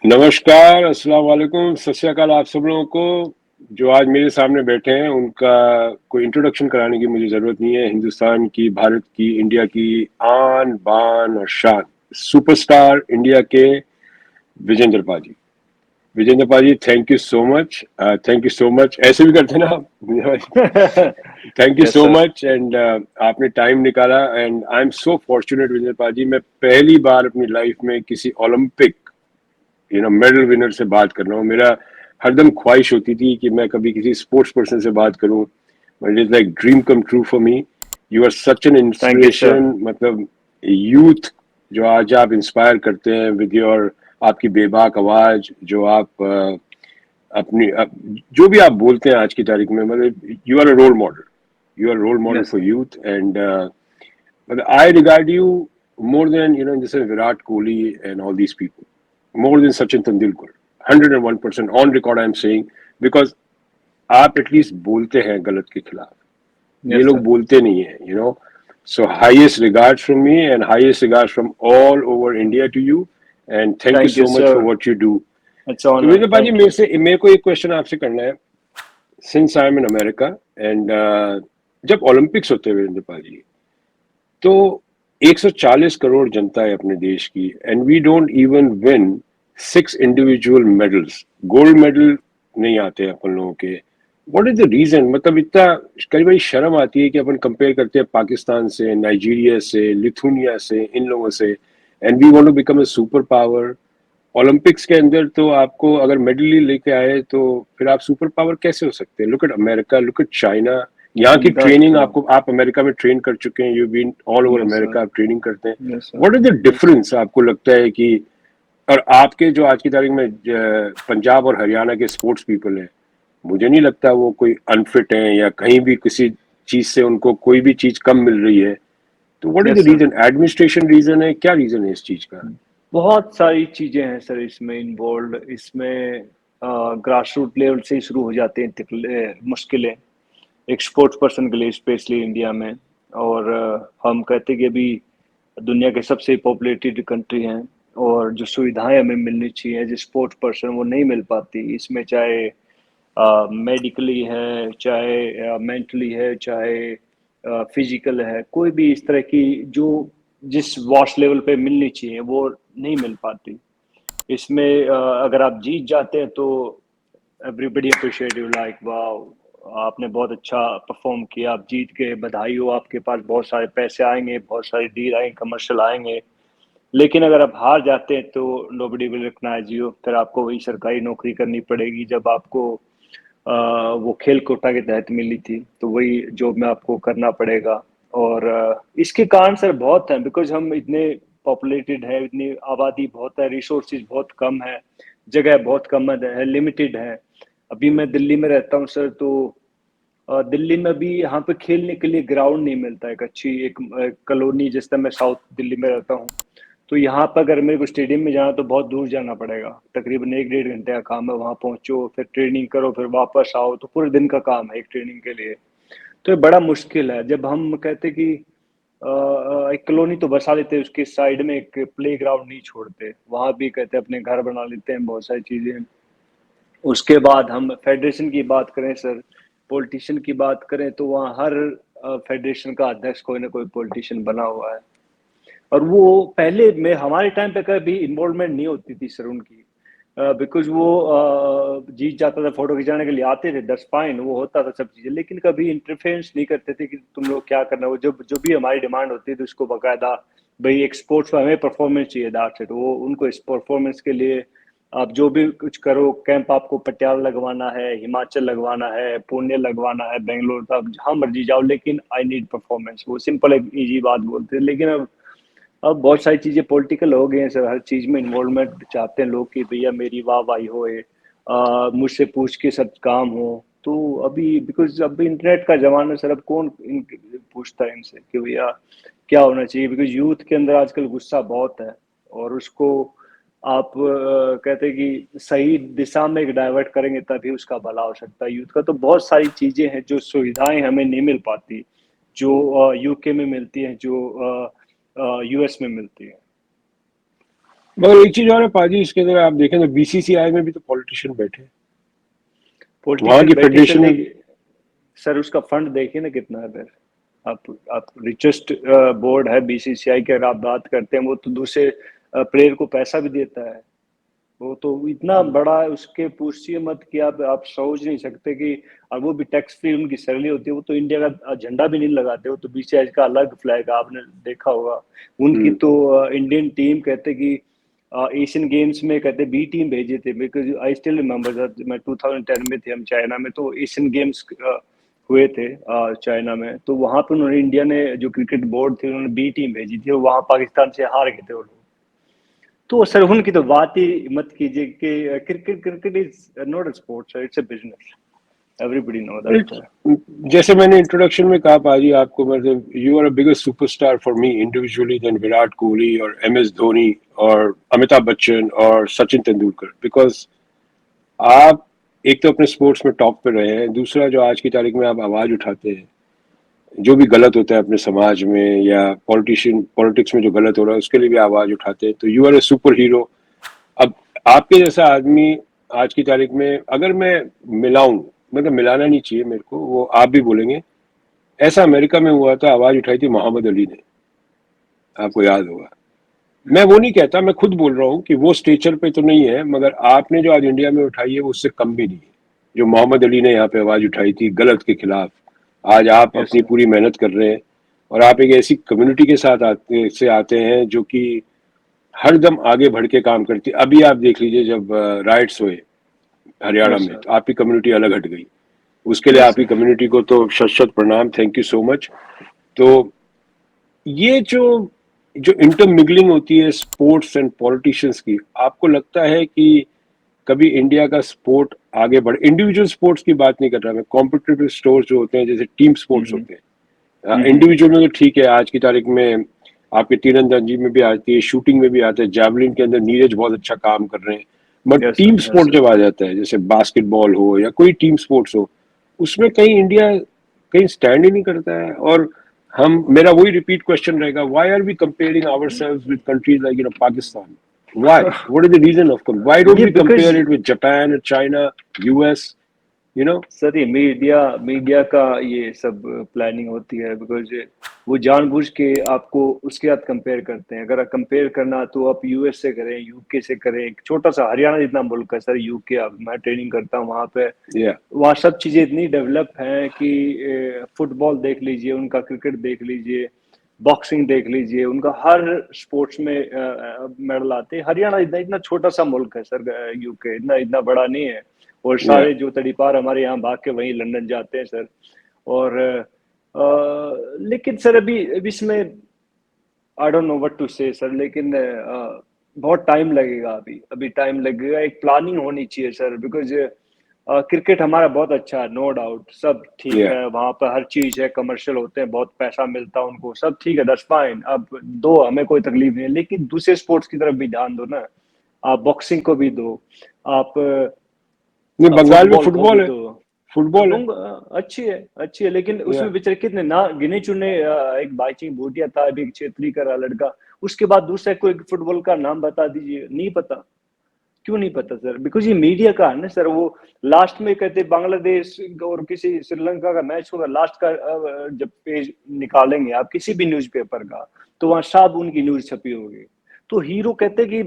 नमस्कार, अस्सलाम वालेकुम, सत श्री अकाल आप सब लोगों को। जो आज मेरे सामने बैठे हैं, उनका कोई इंट्रोडक्शन कराने की मुझे ज़रूरत नहीं है। हिंदुस्तान की, भारत की, इंडिया की आन, बान और शान, सुपरस्टार इंडिया के विजेंद्र पाजी। विजेंद्र पाजी, thank you so much. Thank you so much. ऐसे भी करते हैं ना आप? Thank you yes so sir. Much and आपने टाइम निकाला and I am so fortunate Vijender पाजी। मैं पहली बार अपनी लाइफ में किसी ओलंपिक मेडल विनर से बात कर रहा हूँ। मेरा हरदम ख्वाहिश होती थी कि मैं कभी किसी स्पोर्ट्स पर्सन से बात करूँ। It is like dream come true for me. You are such an thank you sir. Inspiration. मतलब यूथ जो आज आप इंस्पायर करते हैं विद योर, आपकी बेबाक आवाज, जो आप अपनी जो भी आप बोलते हैं आज की तारीख में, मतलब you are a role model. You are role model yes for sir. Youth and मतलब I regard you more than जैसे Virat Kohli and all these people, more than Sachin Tendulkar, 101% on record I am saying, because आप at least बोलते हैं गलत के खिलाफ। ये yes लोग सर। बोलते नहीं है। So highest regards from me and highest regards from all over India to you and thank you thank you so much for sir. What you do. It's तो ऑनर। विजय पाजी, थैंक यू। मेरे को एक question आपसे करना है। Since I am in America and जब Olympics होते हैं विजेंद्र पाजी, तो 140 करोड़ जनता है अपने देश की and we don't even win 6 individual medals. Gold medal नहीं आते हैं अपन लोगों के। What is the reason? मतलब इतना कई बार शर्म आती है कि अपन कंपेयर करते हैं पाकिस्तान से, नाइजीरिया से, लिथुनिया से, इन लोगों से, and we want to become a super power. Olympics के अंदर तो आपको अगर मेडल ही लेके आए तो फिर आप सुपर पावर कैसे हो सकते हैं? Look at America, look at China. यहाँ की दैट ट्रेनिंग आपको, आप अमेरिका में ट्रेन कर चुके हैं, you been all over yes sir. America, आप ट्रेनिंग करते हैं। Yes sir. What is the yes sir. Difference आपको लगता है कि, और आपके जो आज की तारीख में पंजाब और हरियाणा के स्पोर्ट्स पीपल हैं, मुझे नहीं लगता वो कोई अनफिट है या कहीं भी किसी चीज से उनको कोई भी चीज कम मिल रही है। तो what is yes the sir. Reason? Administration reason है? क्या रीजन है इस चीज का? बहुत सारी चीजें हैं सर इसमें इन्वॉल्व। इसमें ग्रास रूट लेवल से ही शुरू हो जाते हैं मुश्किलें एक स्पोर्ट्स पर्सन के लिए, स्पेशली इंडिया में। और हम कहते हैं कि अभी दुनिया के सबसे पॉपुलेटेड कंट्री हैं, और जो सुविधाएं हमें मिलनी चाहिए एज ए स्पोर्ट्स पर्सन वो नहीं मिल पाती इसमें। चाहे मेडिकली है, चाहे मेंटली है, चाहे फिजिकल है, कोई भी इस तरह की जो जिस वॉश लेवल पे मिलनी चाहिए वो नहीं मिल पाती। इसमें अगर आप जीत जाते हैं तो एवरीबडी अप्रिशिएट यू, लाइक वाह आपने बहुत अच्छा परफॉर्म किया, आप जीत गए, बधाई हो, आपके पास बहुत सारे पैसे आएंगे, बहुत सारे डील आएंगे, कमर्शियल आएंगे। लेकिन अगर आप हार जाते हैं तो नोबडी विल रिकॉग्नाइज यू, फिर आपको वही सरकारी नौकरी करनी पड़ेगी जब आपको वो खेल कोटा के तहत मिली थी, तो वही जॉब में आपको करना पड़ेगा। और इसके कारण सर बहुत हैं, बिकॉज हम इतने पॉपुलेटेड है, इतनी आबादी बहुत है, रिसोर्सेज बहुत कम है, जगह बहुत कम है, लिमिटेड है। अभी मैं दिल्ली में रहता हूँ सर, तो दिल्ली में भी यहाँ पे खेलने के लिए ग्राउंड नहीं मिलता है, एक अच्छी एक कॉलोनी, जिस तरह मैं साउथ दिल्ली में रहता हूँ, तो यहाँ पर अगर मेरे को स्टेडियम में जाना तो बहुत दूर जाना पड़ेगा, तकरीबन 1 डेढ़ घंटे का काम है। वहाँ पहुंचो, फिर ट्रेनिंग करो, फिर वापस आओ, तो पूरे दिन का काम है एक ट्रेनिंग के लिए। तो ये बड़ा मुश्किल है। जब हम कहते कि एक कॉलोनी तो बसा लेते हैं, उसके साइड में एक प्ले ग्राउंड नहीं छोड़ते, वहां भी कहते हैं अपने घर बना लेते हैं, बहुत सारी चीजें। उसके बाद हम फेडरेशन की बात करें सर, पॉलिटिशियन की बात करें, तो वहाँ हर फेडरेशन का अध्यक्ष कोई ना कोई पॉलिटिशियन बना हुआ है। और वो पहले में हमारे टाइम पे कभी इन्वॉल्वमेंट नहीं होती थी सर उनकी, बिकॉज वो जीत जाता था, फोटो खिंचाने के लिए आते थे, दस फाइन वो होता था सब चीजें, लेकिन कभी इंटरफेरेंस नहीं करते थे कि तुम लोग क्या करना। वो जब जो भी हमारी डिमांड होती थी उसको बकायदा, भाई एक स्पोर्ट्स में हमें परफॉर्मेंस चाहिए, दैट्स इट, वो उनको इस परफॉर्मेंस के लिए आप जो भी कुछ करो, कैंप आपको पटियाला लगवाना है, हिमाचल लगवाना है, पुणे लगवाना है, बेंगलोर, तो आप जहाँ मर्जी जाओ, लेकिन आई नीड परफॉर्मेंस, वो सिंपल एक इजी बात बोलते हैं। लेकिन अब बहुत सारी चीजें पॉलिटिकल हो गई हैं सर, हर चीज में इन्वॉल्वमेंट चाहते हैं लोग कि भैया मेरी वाह वाही होए, मुझसे पूछ के सब काम हो। तो अभी बिकॉज अभी इंटरनेट का जमाना है सर, अब कौन पूछता है इनसे कि भैया क्या होना चाहिए, बिकॉज यूथ के अंदर आजकल गुस्सा बहुत है, और उसको आप कहते हैं कि सही दिशा में एक डाइवर्ट करेंगे तभी उसका भला हो सकता है यूथ का। तो बहुत सारी चीजें हैं जो सुविधाएं हमें नहीं मिल पाती, जो यूके में मिलती हैं, जो यूएस में मिलती है। मगर एक चीज और है पाजी, इसके अंदर आप देखें तो बीसीसीआई में भी तो पॉलिटिशियन बैठे हैं, वहां की पॉलिटिशियन बैठे सर, फेडरेशन में। लेकिन सर उसका फंड देखिए ना कितना है फिर। आप रिचेस्ट बोर्ड है बीसीसीआई की, अगर आप बात करते हैं, वो तो दूसरे प्लेयर को पैसा भी देता है। वो तो इतना बड़ा है, उसके पूछिए मत कि आप सोच नहीं सकते कि, और वो भी टैक्स फ्री उनकी सैलरी होती है। वो तो इंडिया का झंडा भी नहीं लगाते, वो तो बीसीसीआई का अलग फ्लैग है, आपने देखा होगा। उनकी हम्म। तो इंडियन टीम कहते कि एशियन गेम्स में कहते बी टीम भेजे थे, because I still remember sir, मैं 2010 में थे हम चाइना में, तो एशियन गेम्स हुए थे चाइना में, तो वहां पे उन्होंने, इंडिया ने जो क्रिकेट बोर्ड थे उन्होंने बी टीम भेजी थी, और वहां पाकिस्तान से हार गए थे वो लोग। तो सर उनकी तो बात ही मत कीजिए कि cricket cricket is not a sport sir, it's a business, everybody know that sir. जैसे मैंने इंट्रोडक्शन में कहा पाजी आपको, मतलब you are a bigger superstar for me individually then Virat Kohli और एमएस धोनी और अमिताभ बच्चन और सचिन तेंदुलकर, बिकॉज आप एक तो अपने स्पोर्ट्स में टॉप पे रहे हैं, दूसरा जो आज की तारीख में आप आवाज उठाते हैं, जो भी गलत होता है अपने समाज में या पॉलिटिक्स में जो गलत हो रहा है उसके लिए भी आवाज उठाते हैं, तो you are a super hero. अब आपके जैसा आदमी आज की तारीख में अगर मैं मिलाऊं, मतलब मिलाना नहीं चाहिए मेरे को, वो आप भी बोलेंगे, ऐसा अमेरिका में हुआ था, आवाज उठाई थी मोहम्मद अली ने, आपको याद होगा। मैं वो नहीं कहता, मैं खुद बोल रहा हूँ कि वो स्टेचर पे तो नहीं है, मगर आपने जो आज इंडिया में उठाई है वो उससे कम भी नहीं है, जो मोहम्मद अली ने यहाँ पे आवाज उठाई थी गलत के खिलाफ। आज आप यस अपनी सर। पूरी मेहनत कर रहे हैं, और आप एक ऐसी कम्युनिटी के साथ आते हैं जो कि हर दम आगे बढ़ के काम करती है। अभी आप देख लीजिए जब राइट्स हुए हरियाणा यस में, सर। तो आपकी कम्युनिटी अलग हट गई, उसके लिए यस आपकी सर। कम्युनिटी को तो शत शत प्रणाम, थैंक यू सो मच। तो ये जो जो इंटरमिगलिंग होती है स्पोर्ट्स एंड पॉलिटिशियंस की, आपको लगता है कि कभी इंडिया का स्पोर्ट आगे बढ़े? इंडिविजुअल स्पोर्ट्स की बात नहीं कर रहा मैं, कॉम्पिटिटिव स्पोर्ट्स जो होते हैं जैसे टीम स्पोर्ट्स हम्म। होते हैं, इंडिविजुअल में तो ठीक है, आज की तारीख में आपके तीरंदाजी में भी आती है, शूटिंग में भी आता है, जैवलिन के अंदर नीरज बहुत अच्छा काम कर रहे हैं, but yes team sir. Yes sport sir. जब आ जाता है जैसे बास्केटबॉल हो या कोई टीम स्पोर्ट्स हो, उसमें कहीं इंडिया कहीं स्टैंड ही नहीं करता है। और हम, मेरा वही रिपीट क्वेश्चन रहेगा, why are we comparing ourselves with countries like Pakistan? Why? What is the reason of why don't ये we compare because it with Japan, China, US? You know? Sir ये मीडिया मीडिया का ये सब planning होती है, because वो जानबूझ के आपको उसके साथ कंपेयर करते हैं। अगर कंपेयर करना तो आप यूएस से करें, यूके से करें, एक छोटा सा हरियाणा जितना मुल्क है सर यूके, अब मैं ट्रेनिंग करता हूँ वहाँ पे, Yeah. वहाँ सब चीजें इतनी डेवलप हैं कि फुटबॉल देख लीजिए उनका, क्रिकेट देख लीजिए, बॉक्सिंग देख लीजिए उनका, हर स्पोर्ट्स में मेडल आते हैं। हरियाणा इतना इतना छोटा सा मुल्क है सर, यूके इतना इतना बड़ा नहीं है, और Yeah. सारे जो तड़ीपार हमारे यहाँ भाग के वहीं लंदन जाते हैं सर। और लेकिन सर अभी अभी इसमें I don't know what to say sir, लेकिन बहुत टाइम लगेगा, अभी अभी टाइम लगेगा, एक प्लानिंग होनी चाहिए सर, बिकॉज क्रिकेट हमारा बहुत अच्छा है, नो डाउट, सब ठीक Yeah. है, वहां पर हर चीज है, कमर्शियल होते हैं, बहुत पैसा मिलता है उनको, सब ठीक है, दैट्स फाइन, अब दो, हमें कोई तकलीफ नहीं है, लेकिन दूसरे स्पोर्ट्स की तरफ भी ध्यान दो ना, आप बॉक्सिंग को भी दो, आप नहीं, बंगाल में फुटबॉल को भी फुटबॉल है, दो। फुटबॉल है। अच्छी है, अच्छी है, लेकिन Yeah. उसमें बेचारे कितने ना गिने चुने, एक बाईचिंग भूटिया था, अभी एक छेत्री का लड़का, उसके बाद दूसरा कोई फुटबॉल का नाम बता दीजिए, नहीं पता। क्यों नहीं पता सर? बिकॉज ये मीडिया का है ना सर, वो लास्ट में कहते बांग्लादेश और किसी श्रीलंका का मैच होगा, लास्ट का जब पेज निकालेंगे आप किसी भी न्यूज़पेपर का, तो वहां साफ उनकी न्यूज छपी होगी। तो हीरो कहते हैं कि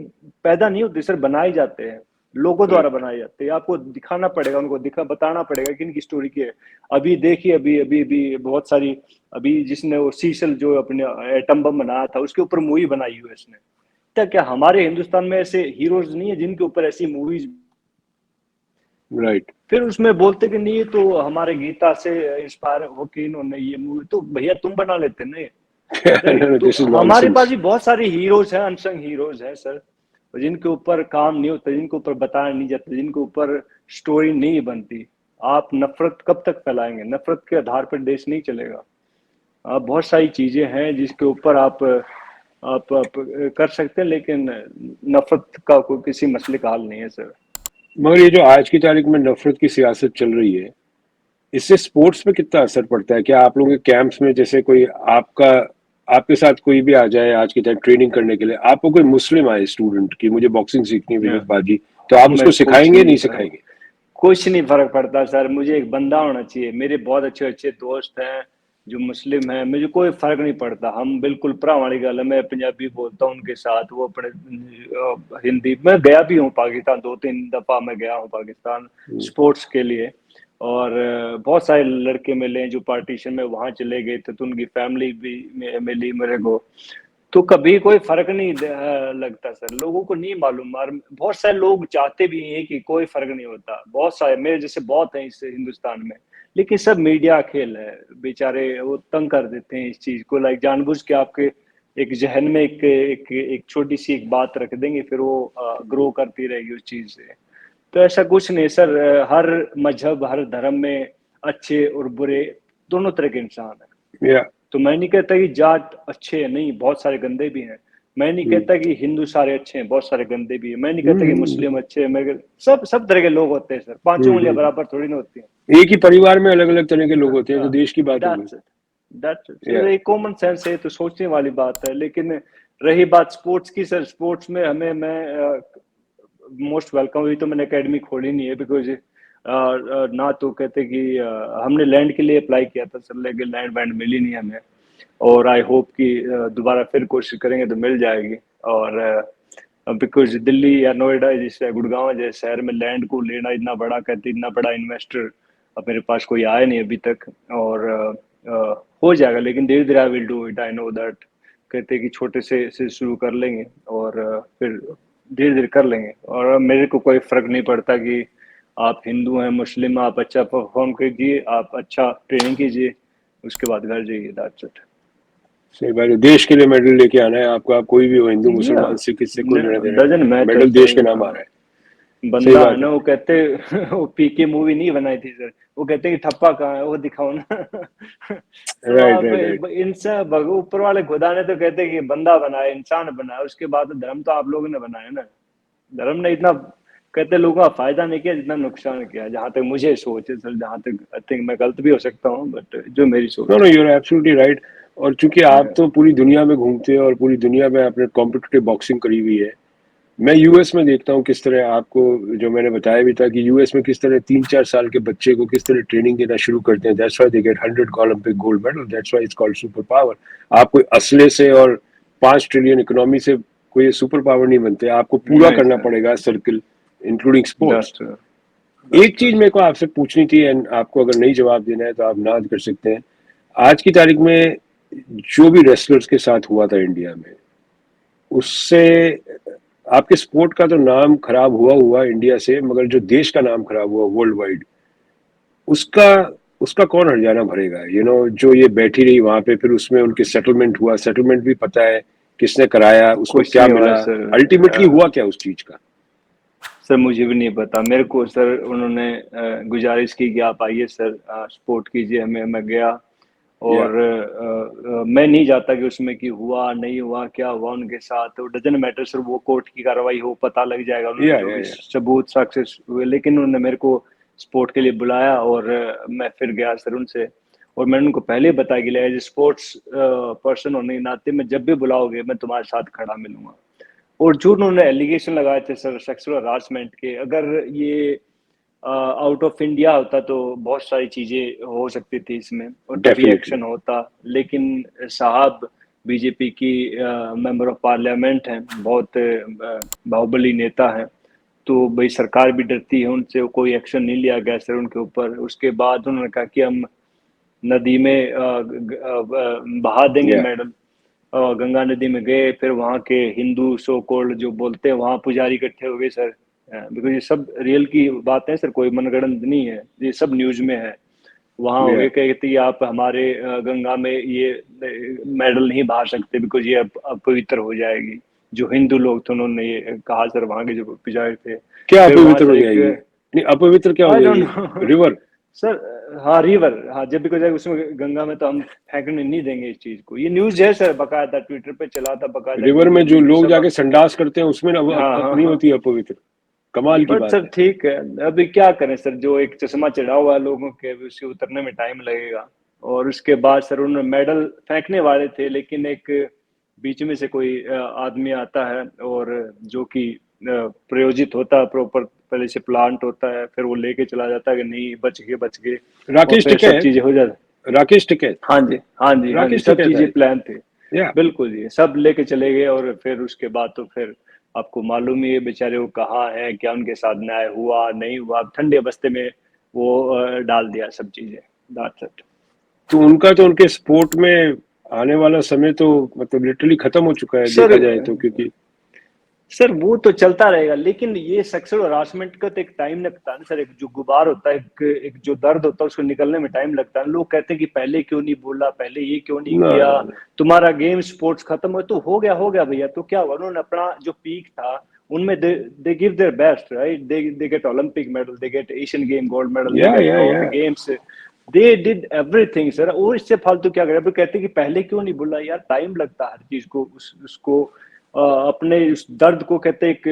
पैदा नहीं होते सर, बनाए जाते हैं, लोगों द्वारा Right. बनाए जाते हैं, आपको दिखाना पड़ेगा, उनको बताना पड़ेगा कि इनकी स्टोरी क्या है। अभी देखिए, अभी अभी अभी बहुत सारी, अभी जिसने वो सीसल जो अपने एटम बम बनाया था उसके ऊपर मूवी बनाई यूएस ने, क्या क्या हमारे हिंदुस्तान में ऐसे हीरोज नहीं है जिनके ऊपर ऐसी मूवीज? Right. फिर उसमें बोलते कि नहीं, ये तो हमारे गीता से इंस्पायर होके इन्होंने ये मूवी, तो भैया तुम बना लेते ना ये। No, no, तो this is हमारे पास nonsense. भी बहुत सारे हीरोज हैं, अनसंग हीरोज हैं सर, जिनके ऊपर काम नहीं होता, जिनके ऊपर बताया नहीं जाता, जिनके ऊपर स्टोरी नहीं बनती। आप नफरत कब तक फैलाएंगे? नफरत के आधार पर देश नहीं चलेगा। आप बहुत सारी चीजें हैं जिसके ऊपर आप कर सकते हैं, लेकिन नफरत का कोई किसी मसले का हल नहीं है सर। मगर ये जो आज की तारीख में नफरत की सियासत चल रही है, इससे स्पोर्ट्स पे कितना असर पड़ता है? क्या आप लोगों के कैंप्स में जैसे कोई आपका आपके साथ कोई भी आ जाए आज के टाइम ट्रेनिंग करने के लिए, आपको कोई मुस्लिम आए स्टूडेंट कि मुझे बॉक्सिंग सीखनी है हाँ, विनोद पाजी, तो आप मैं उसको कुछ सिखाएंगे नहीं नहीं फर्क सिखाएंगे? कुछ नहीं फर्क पड़ता सर। मुझे एक बंदा होना चाहिए। मेरे बहुत अच्छे अच्छे दोस्त हैं जो मुस्लिम हैं, मुझे कोई फर्क नहीं पड़ता। हम बिल्कुल प्रामाणिक गल है, मैं पंजाबी बोलता हूँ उनके साथ, वो अपने हिंदी। मैं गया भी हूँ पाकिस्तान, 2-3 दफा मैं गया हूँ पाकिस्तान हम्म, स्पोर्ट्स के लिए। और बहुत सारे लड़के मिले जो पार्टीशन में वहां चले गए थे, तो उनकी फैमिली भी मिली मेरे को। तो कभी कोई फर्क नहीं लगता सर। लोगों को नहीं मालूम, और बहुत सारे लोग चाहते भी हैं कि कोई फर्क नहीं होता। बहुत सारे मेरे जैसे बहुत हैं इस हिंदुस्तान में, लेकिन सब मीडिया खेल है। बेचारे वो तंग कर देते हैं इस चीज को, लाइक जानबूझ के आपके एक जहन में एक छोटी सी एक बात रख देंगे, फिर वो ग्रो करती रहेगी उस चीज से। तो ऐसा कुछ नहीं सर। हर मजहब, हर धर्म में अच्छे और बुरे दोनों तरह के इंसान हैं। या तो मैं नहीं कहता कि जाट अच्छे हैं, नहीं, बहुत सारे गंदे भी हैं। मैं नहीं हम्म, कहता कि हिंदू सारे अच्छे हैं, बहुत सारे गंदे भी हैं। मैं नहीं कहता कि हम्म, मुस्लिम अच्छे हैं, सब सब तरह के लोग होते हैं सर। पांचों उंगलियां हम्म। बराबर थोड़ी ना होती हैं। एक ही परिवार में अलग अलग तरह के लोग होते हैं, तो हाँ, देश की बात हो गई। दैट्स इट, दैट्स इट या सर। एक कॉमन सेंस है, तो सोचने वाली बात है। लेकिन रही बात स्पोर्ट्स की सर, स्पोर्ट्स में हमें मैं मोस्ट वेलकम। हुई तो मैंने एकेडमी खोली नहीं है, बिकॉज ना तो कहते कि हमने लैंड के लिए अप्लाई किया था सर, लेकिन लैंड वैंड मिली नहीं हमें। और आई होप कि दोबारा फिर कोशिश करेंगे तो मिल जाएगी। और बिकॉज दिल्ली या नोएडा जैसे, गुड़गांव जैसे शहर में लैंड को लेना इतना बड़ा, कहते इतना बड़ा इन्वेस्टर अब मेरे पास कोई आया नहीं अभी तक। और हो जाएगा, लेकिन धीरे धीरे I will do it, I know that. कहते कि छोटे से शुरू कर लेंगे, और फिर धीरे धीरे कर लेंगे। और मेरे को कोई फर्क नहीं पड़ता कि आप हिंदू हैं मुस्लिम, आप अच्छा परफॉर्म कीजिए, आप अच्छा ट्रेनिंग कीजिए, उसके बाद घर जाइए, दैट्स इट। सही बात है, देश के लिए मेडल लेके आना है आपको, आप कोई भी हो, हिंदू या मुसलमान सिख, इससे कोई लेना देना नहीं डजन है, मैटर मेडल देश सर। के नाम आ रहा है। सही बंदा है बात है। ना, वो कहते वो पीके मूवी नहीं बनाई थी सर, वो कहते कि ठप्पा कहाँ है वो दिखाओ ना। तो राइट आप राइट राइट। इनसे ऊपर वाले खुदा ने तो कहते कि बंदा बनाया, इंसान बनाया, उसके बाद तो धर्म तो आप लोगों ने बनाया ना। धर्म ने इतना, कहते लोगों का फायदा नहीं किया जितना नुकसान किया, जहां तक मुझे सोच है सर। जहां तक आई थिंक मैं गलत भी हो सकता हूँ, बट जो मेरी नो सोच नो, यूर एब्सोल्युटली राइट। और चूंकि आप है। तो पूरी दुनिया में घूमते हैं और पूरी दुनिया में आपने कॉम्पिटिटिव बॉक्सिंग करी हुई है, मैं यूएस में देखता हूँ किस तरह आपको, जो मैंने बताया भी था कि यूएस में किस तरह 3-4 साल के बच्चे को किस तरह ट्रेनिंग देना शुरू करते हैं। That's why they get 100 Olympic gold medal, that's why it's called super power. आप कोई असले से और 5 ट्रिलियन इकोनॉमी से कोई सुपर पावर नहीं बनते, आपको पूरा नहीं करना सर, पड़ेगा सर्किल, इंक्लूडिंग स्पोर्ट्स। दैट्स एक दैट्स चीज मेरे को आपसे पूछनी थी, एंड आपको अगर नहीं जवाब देना है तो आप ना कर सकते हैं। आज की तारीख में जो भी रेसलर्स के साथ हुआ था इंडिया में, उससे आपके स्पोर्ट का तो नाम खराब हुआ हुआ इंडिया से, मगर जो देश का नाम खराब हुआ वर्ल्ड वाइड, उसका उसका कौन हर्जाना भरेगा? जो ये बैठी रही वहां पे, फिर उसमें उनके सेटलमेंट हुआ, सेटलमेंट भी पता है किसने कराया, उसको कुछ क्या नहीं हुआ मिला, सर। अल्टीमेटली हुआ क्या उस चीज का? सर मुझे भी नहीं पता। मेरे को सर उन्होंने गुजारिश की कि आप आइए सर, सपोर्ट कीजिए हमें। मैं गया, या और मैं नहीं चाहता कि उसमें कि हुआ नहीं हुआ, क्या हुआ उनके साथ, वो डजन मैटर सर। वो कोर्ट की कार्रवाई हो, पता लग जाएगा, उन्होंने जो भी या सबूत सक्सेस हुए। लेकिन उन्होंने मेरे को सपोर्ट के लिए बुलाया, और मैं फिर गया सर उनसे। और मैंने उनको पहले ही बताया कि एज स्पोर्ट्स पर्सन होने के नाते, मैं जब भी बुलाओगे मैं तुम्हारे साथ खड़ा मिलूंगा। और जो उन्होंने एलिगेशन लगाए थे सर सेक्सुअल हरासमेंट के, अगर ये आउट ऑफ इंडिया होता तो बहुत सारी चीजें हो सकती थी इसमें, और तभी डेफिनेटली। एक्शन होता। लेकिन साहब बीजेपी की मेंबर ऑफ पार्लियामेंट हैं, बहुत बाहुबली नेता हैं। तो भाई सरकार भी डरती है उनसे, कोई एक्शन नहीं लिया गया सर उनके ऊपर। उसके बाद उन्होंने कहा कि हम नदी में बहा देंगे या मेडल। गंगा नदी में गए, फिर वहाँ के हिंदू सो कॉल्ड जो बोलते हैं, वहाँ पुजारी इकट्ठे हो गए सर। बिकॉज ये सब रियल की बात है सर, कोई मनगढ़ंत नहीं है, ये सब न्यूज में है। वहाँ हो या गए, कहते हैं आप हमारे गंगा में ये मेडल नहीं बहा सकते, बिकॉज ये अपवित्र हो जाएगी। जो हिंदू लोग थे उन्होंने ये कहा सर, वहाँ के जो पुजारी थे। क्या फिर वहां अपवित्र हो सर एक, जाएगी? नहीं, अपवित्र क्या हो आई डोंट जाएगी? No river? सर। हाँ रिवर, हाँ, जब भी कोई जाएगा उसमें गंगा में, तो हम फेंकने नहीं देंगे इस चीज को। ये न्यूज है सर, बकायदा ट्विटर पे चला था, बकायदा रिवर में वीडियो जो वीडियो लोग सब। जाके संडास करते हैं उसमें हाँ हाँ नहीं हाँ। होती अपवित्र? कमाल की बट बात सर है। ठीक है, अभी क्या करें सर, जो एक चश्मा चढ़ा हुआ है लोगों के, अभी उससे उतरने में टाइम लगेगा। और उसके बाद सर उन्होंने मेडल फेंकने वाले थे, लेकिन एक बीच में से कोई आदमी आता है और जो कि प्रयोजित होता है, प्रॉपर पहले से प्लांट होता है, फिर वो लेके चला जाता है कि नहीं बच गए, और राकेश फिर सब टिकैत, चीजें हो जाती। राकेश टिकैत, हाँ जी, हाँ जी, हाँ जी, राकेश सब टिकैत चीजें आए थे। प्लान थे। या बिल्कुल जी, सब लेके चले गए, और फिर उसके बाद तो फिर आपको मालूम ही है बेचारे वो कहाँ है, क्या उनके साथ न्याय हुआ नहीं हुआ, ठंडे बस्ते में वो डाल दिया सब चीजें। That's it. तो उनका तो उनके स्पोर्ट में आने वाला समय तो मतलब लिटरली खत्म हो चुका है सर देखा जाए तो, क्योंकि सर वो तो चलता रहेगा, लेकिन ये सेक्सुअल हरासमेंट का तो एक टाइम लगता है ना सर, एक जो गुबार होता है, एक जो दर्द होता है, उसको निकलने में टाइम लगता है। लोग कहते हैं कि पहले क्यों नहीं बोला, पहले ये क्यों नहीं ना किया, ना ना तुम्हारा गेम स्पोर्ट्स खत्म हो, तो हो गया भैया, तो क्या हुआ, उन्होंने अपना जो पीक था उनमें they give their best, right, they get Olympic medal, they get Asian game gold medal, they get all या the games, they did everything sir. और इससे फालतू क्या करे, कहते हैं कि पहले क्यों नहीं बोला, यार टाइम लगता है हर चीज को, उसको अपने उस दर्द को, कहते एक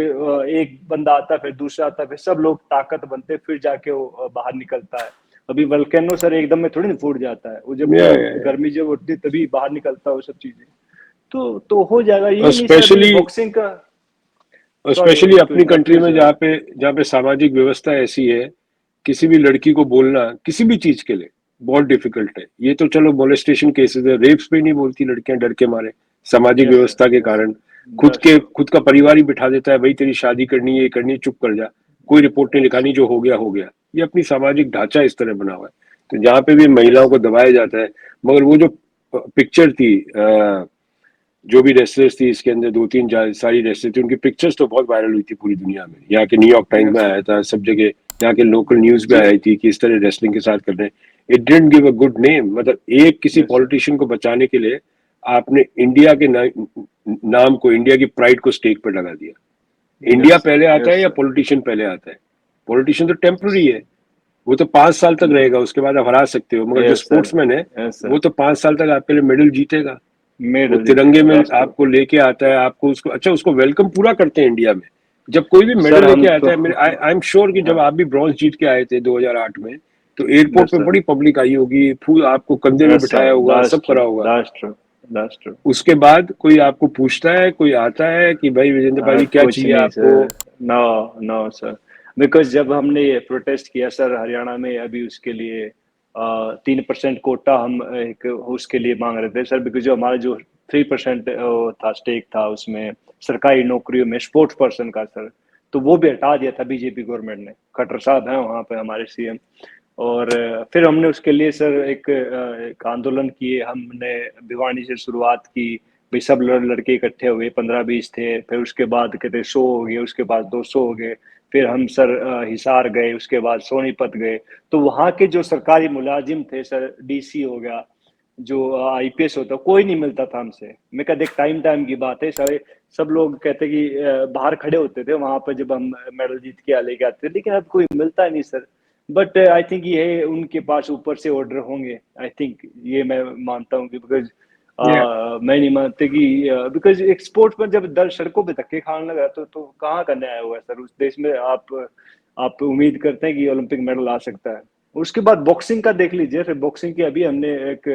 एक बंदा आता है, फिर दूसरा आता है, फिर सब लोग ताकत बनते, फिर जाके वो बाहर निकलता है। अभी वल्केनो सर एकदम में थोड़ी ना फूट जाता है, वो जब या गर्मी जब उठती तभी बाहर निकलता है वो सब चीजें। तो हो जाएगा, और ये नहीं सर, अभी स्पेशली बॉक्सिंग का। और सॉरी स्पेशली टू अपनी इंटरप्ट कंट्री यू में सर। जहाँ पे सामाजिक व्यवस्था ऐसी है, किसी भी लड़की को बोलना किसी भी चीज के लिए बहुत डिफिकल्ट है। ये तो चलो मोलेस्टेशन केसेस है, रेप्स पे नहीं बोलती लड़कियां डर के मारे, सामाजिक यस व्यवस्था सर, के यस कारण। Sir, that's true. खुद का परिवार ही बिठा देता है, भाई तेरी शादी करनी है, ये करनी है, चुप कर जा, कोई रिपोर्ट नहीं लिखानी, जो हो गया हो गया। ये अपनी सामाजिक ढांचा इस तरह बना हुआ है। तो जहाँ पे भी यस महिलाओं को सर। दबाया जाता है, मगर वो जो पिक्चर थी, जो भी रेसलर्स थी इसके अंदर, दो तीन सारी रेसलर थी, उनकी पिक्चर्स तो बहुत वायरल हुई थी पूरी दुनिया में, यहाँ के न्यूयॉर्क टाइम्स में यस आया सर था, सब जगह यहाँ के लोकल न्यूज में जी। आई थी कि इस तरह रेसलिंग के साथ कर रहे हैं। It didn't give a good name, मतलब एक किसी यस सर। पॉलिटिशियन को बचाने के लिए आपने इंडिया के नाम को, इंडिया की प्राइड को स्टेक पर लगा दिया। Yes India sir. पहले आता है यस या सर। पॉलिटिशियन पहले आता है? पॉलिटिशियन तो टेम्पररी है, वो तो 5 साल तक रहेगा, उसके बाद आप हरा सकते हो, मगर जो यस सर। स्पोर्ट्समैन है यस वो सर। तो 5 साल तक आपके लिए मेडल जीतेगा। वो मेडल तिरंगे जीतेगा, में दैट्स ट्रू। आपको लेके आता है, आपको उसको अच्छा उसको वेलकम पूरा करते हैं इंडिया में। जब कोई भी मेडल सर हम लेके तो आता है, मेरे आई एम श्योर कि जब हाँ। आप भी ब्रॉन्ज जीत के आए थे 2008 में, तो एयरपोर्ट यस पे सर। बड़ी पब्लिक आई होगी, फूल आपको कंधे में यस सर, बिठाया होगा, दैट्स सब ट्रू। करा होगा। That's true. That's true. उसके बाद कोई आपको पूछता है, कोई आता है कि भाई विजेंद्र पाल जी क्या कुछ चाहिए नहीं आपको? Sir. No, no sir. Because जब हमने ये प्रोटेस्ट किया सर हरियाणा में, अभी उसके लिए 3% कोटा हम एक उसके लिए मांग रहे थे सर, बिकॉज जो हमारा जो 3% था, स्टेक था उसमें सरकारी नौकरियों में स्पोर्ट्स पर्सन का सर, तो वो भी हटा दिया था बीजेपी गवर्नमेंट ने। खट्टर साहब हैं वहाँ पे हमारे सीएम। और फिर हमने उसके लिए सर एक आंदोलन किए, हमने भिवानी से शुरुआत की। भाई सब लड़के इकट्ठे हुए, 15-20 थे, फिर उसके बाद कहते 100 हो गए, उसके बाद 200 हो गए, फिर हम सर हिसार गए, उसके बाद सोनीपत गए। तो वहाँ के जो सरकारी मुलाजिम थे सर, डीसी हो गया, जो आईपीएस होता, कोई नहीं मिलता था हमसे। मैं कहते टाइम टाइम की बात है, सारे सब लोग कहते कि बाहर खड़े होते थे वहां पर जब हम मेडल जीत के लेके आते थे, लेकिन अब कोई मिलता नहीं सर। बट आई थिंक ये उनके पास ऊपर से ऑर्डर होंगे, आई थिंक, ये मैं मानता हूँ, बिकॉज या मैं नहीं मानते कि बिकॉज एक स्पोर्ट्स में जब दल सड़कों पे धक्के खाने लगा तो कहाँ का न्याय हुआ है सर उस देश में? आप उम्मीद करते हैं कि ओलंपिक मेडल आ सकता है? उसके बाद बॉक्सिंग का देख लीजिए, फिर बॉक्सिंग की अभी हमने एक,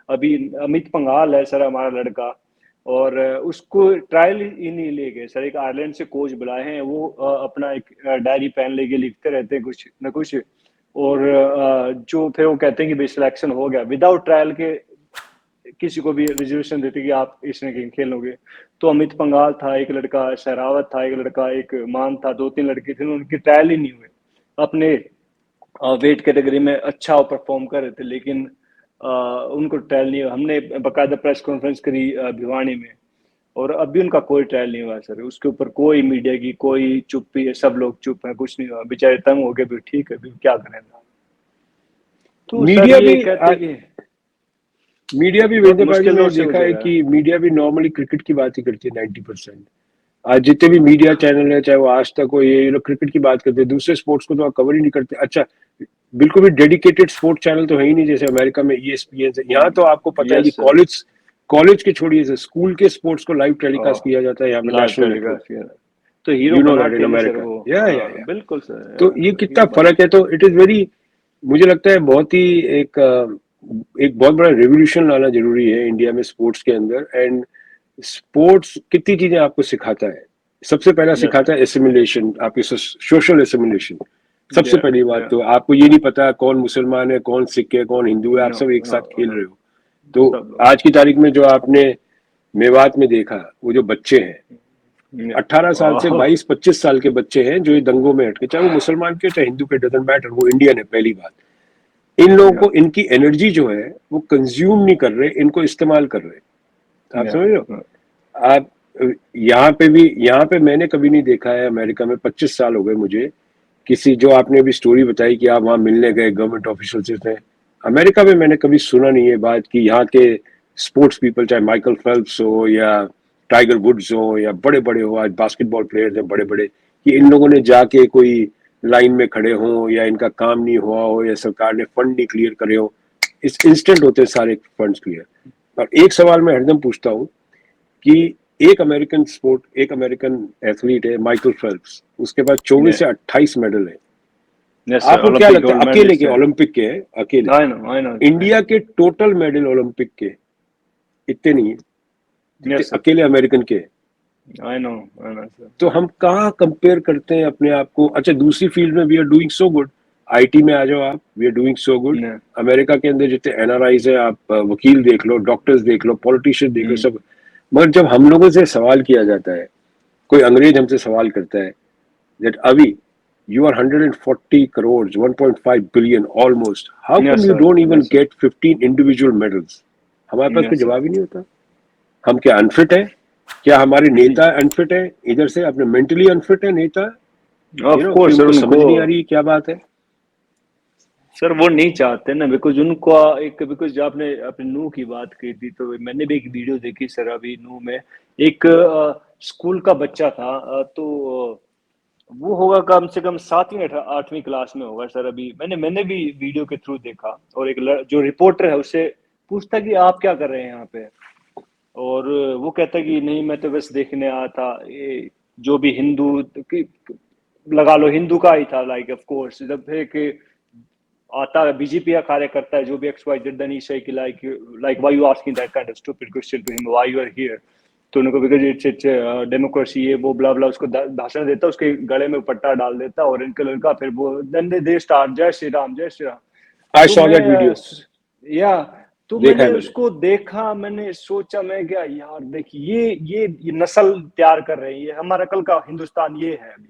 अभी अमित पंघाल है सर हमारा लड़का, और उसको ट्रायल ही नहीं ले गए सर, एक आयरलैंड से कोच बुलाए हैं, वो अपना एक डायरी पेन लेके लिखते रहते हैं कुछ न कुछ, और जो फिर वो कहते हैं कि भाई सिलेक्शन हो गया, विदाउट ट्रायल के किसी को भी रिजर्वेशन देते कि आप इसमें गेम खेलोगे। तो अमित पंघाल था एक लड़का, शरावत था एक लड़का, एक मान था, 2-3 लड़के थे, उनके ट्रायल ही नहीं हुए। अपने वेट कैटेगरी में अच्छा परफॉर्म कर रहे थे, लेकिन उनको ट्रायल नहीं हुआ। हमने बाकायदा प्रेस कॉन्फ्रेंस करी भिवानी में, और अभी उनका कोई ट्रायल नहीं हुआ सर। उसके ऊपर कोई मीडिया की कोई चुप्पी है, सब लोग चुप है, कुछ नहीं हुआ, बेचारे तंग हो गए, भी ठीक है, भी क्या करें। तो सर मीडिया ये भी कहते कि मीडिया भी बहुत वेदपाल जी मुश्किल मैंने दौर से देखा है गुजर रहा कि मीडिया भी नॉर्मली क्रिकेट की बात ही करती है 90%। आज जितने भी मीडिया चैनल है, चाहे वो आज तक हो, ये लोग क्रिकेट की बात करते हैं, दूसरे स्पोर्ट्स को तो आप कवर ही नहीं करते। अच्छा, बिल्कुल भी डेडिकेटेड स्पोर्ट चैनल तो है ही नहीं, जैसे अमेरिका में ESPN है। यहाँ तो आपको है। पता है कि यस सर। कॉलेज कॉलेज के छोड़िए, स्कूल के स्पोर्ट्स को लाइव टेलीकास्ट ओह, किया जाता है यहाँ पे लाइव नेशनल नेटवर्क टेलीकास्ट पे। किया। तो हीरो यू नो बना दैट इन के नहीं सर अमेरिका। वो, या बिल्कुल सर, तो ये कितना हीरो बना फर्क है, के। तो इट इज वेरी, मुझे लगता है बहुत ही एक एक बहुत बड़ा रेवोल्यूशन लाना जरूरी है इंडिया में स्पोर्ट्स के अंदर। एंड स्पोर्ट्स कितनी चीजें आपको सिखाता है। सबसे पहला यस सिखाता है एसिमिलेशन, आपकी सोशल एसिमिलेशन। सबसे या पहली बात या तो आपको ये नहीं पता कौन मुसलमान है, कौन सिख है, कौन हिंदू है, आप नो सब एक नो साथ खेल नो रहे हो। तो सब लोग आज की तारीख में जो आपने मेवात में देखा, वो जो बच्चे हैं या 18 साल से ओह 22-25 साल के बच्चे हैं जो ये दंगों में हटके, चाहे वो मुसलमान के चाहे हिंदू के, डजंट मैटर, वो इंडियन है पहली बात। इन लोगों या को इनकी एनर्जी जो है वो कंज्यूम नहीं कर रहे, इनको इस्तेमाल कर रहे। आप या समझ रहे हो। आप यहाँ पे मैंने कभी नहीं देखा है, अमेरिका में 25 साल हो गए मुझे, किसी जो आपने अभी स्टोरी बताई कि आप वहां मिलने गए गवर्नमेंट ऑफिशियल से, अमेरिका में मैंने कभी सुना नहीं है बात कि यहाँ के स्पोर्ट्स पीपल, चाहे माइकल फेल्प्स हो या टाइगर वुड्स हो या बड़े बड़े हो, आज बास्केटबॉल प्लेयर्स हैं बड़े बड़े, कि इन लोगों ने जाके कोई लाइन में खड़े हों या इनका काम नहीं हुआ हो या सरकार ने फंड नहीं क्लियर करे हो। इस इंस्टेंट होते हैं सारे फंड्स क्लियर। और एक सवाल मैं हरदम पूछता हूँ कि एक अमेरिकन एथलीट है माइकल फेल्प्स, उसके पास 24 से 28 मेडल है। यस सर आपको क्या ओलंपिक लगता गोल्ड है अकेले मेडलिस्ट के, है ओलंपिक के हैं अकेले, आई नो इंडिया के टोटल मेडल ओलंपिक के इतने नहीं है जितने यस सर अकेले अमेरिकन के हैं। आई नो सर तो हम कहाँ कंपेयर करते हैं अपने आप को। अच्छा, दूसरी फील्ड में we are doing so good. IT में आ जाओ आप, we are doing so good. या अमेरिका के अंदर जितने एनआरआईज है, आप वकील देख लो, डॉक्टर्स देख लो, पॉलिटिशियन देख लो, सब। मगर जब हम लोगों से सवाल किया जाता है, कोई अंग्रेज हमसे सवाल करता है that Avi, you are 140 crores, 1.5 billion almost. How come yes you sir don't even yes sir get 15 individual medals? हमारे पास कोई यस सर जवाब ही नहीं होता। हम क्या अनफिट है? क्या हमारे नेता अनफिट है? इधर से अपने मेंटली अनफिट है नेता, ऑफ कि कोर्स सर उनको उनको समझ नहीं आ रही क्या बात है। सर वो नहीं चाहते ना बिकॉज उनको एक बिकॉज आपने अपने नूह की बात की थी तो मैंने भी एक वीडियो देखी सर अभी नूह में एक स्कूल का बच्चा था तो वो होगा कम से कम 7वीं 8वीं क्लास में होगा सर अभी मैंने भी वीडियो के थ्रू देखा और एक जो रिपोर्टर है उससे पूछता कि आप क्या कर रहे हैं यहाँ पे और वो कहता कि नहीं मैं तो बस देखने आया था ये जो भी हिंदू लगा लो हिंदू का ही था लाइक ऑफ कोर्स जब एक आता है बीजेपी का कार्यकर्ता है जो भी एक्स वाई जेड देन ही से कि like why you asking that kind of stupid question to him why you are here तो उनको बिकॉज इट्स डेमोक्रेसी ये वो ब्ला ब्ला उसको भाषण देता उसके गले में पट्टा डाल देता ऑरेंज कलर का फिर वो देन दे स्टार्ट जय श्री राम जय श्री राम आई तो सॉ मैं दैट वीडियो, या तो देखा मैंने है मैंने। उसको देखा मैंने सोचा मैं क्या यार देखिए ये नस्ल तैयार कर रहे हैं ये हमारा कल का हिंदुस्तान ये है अभी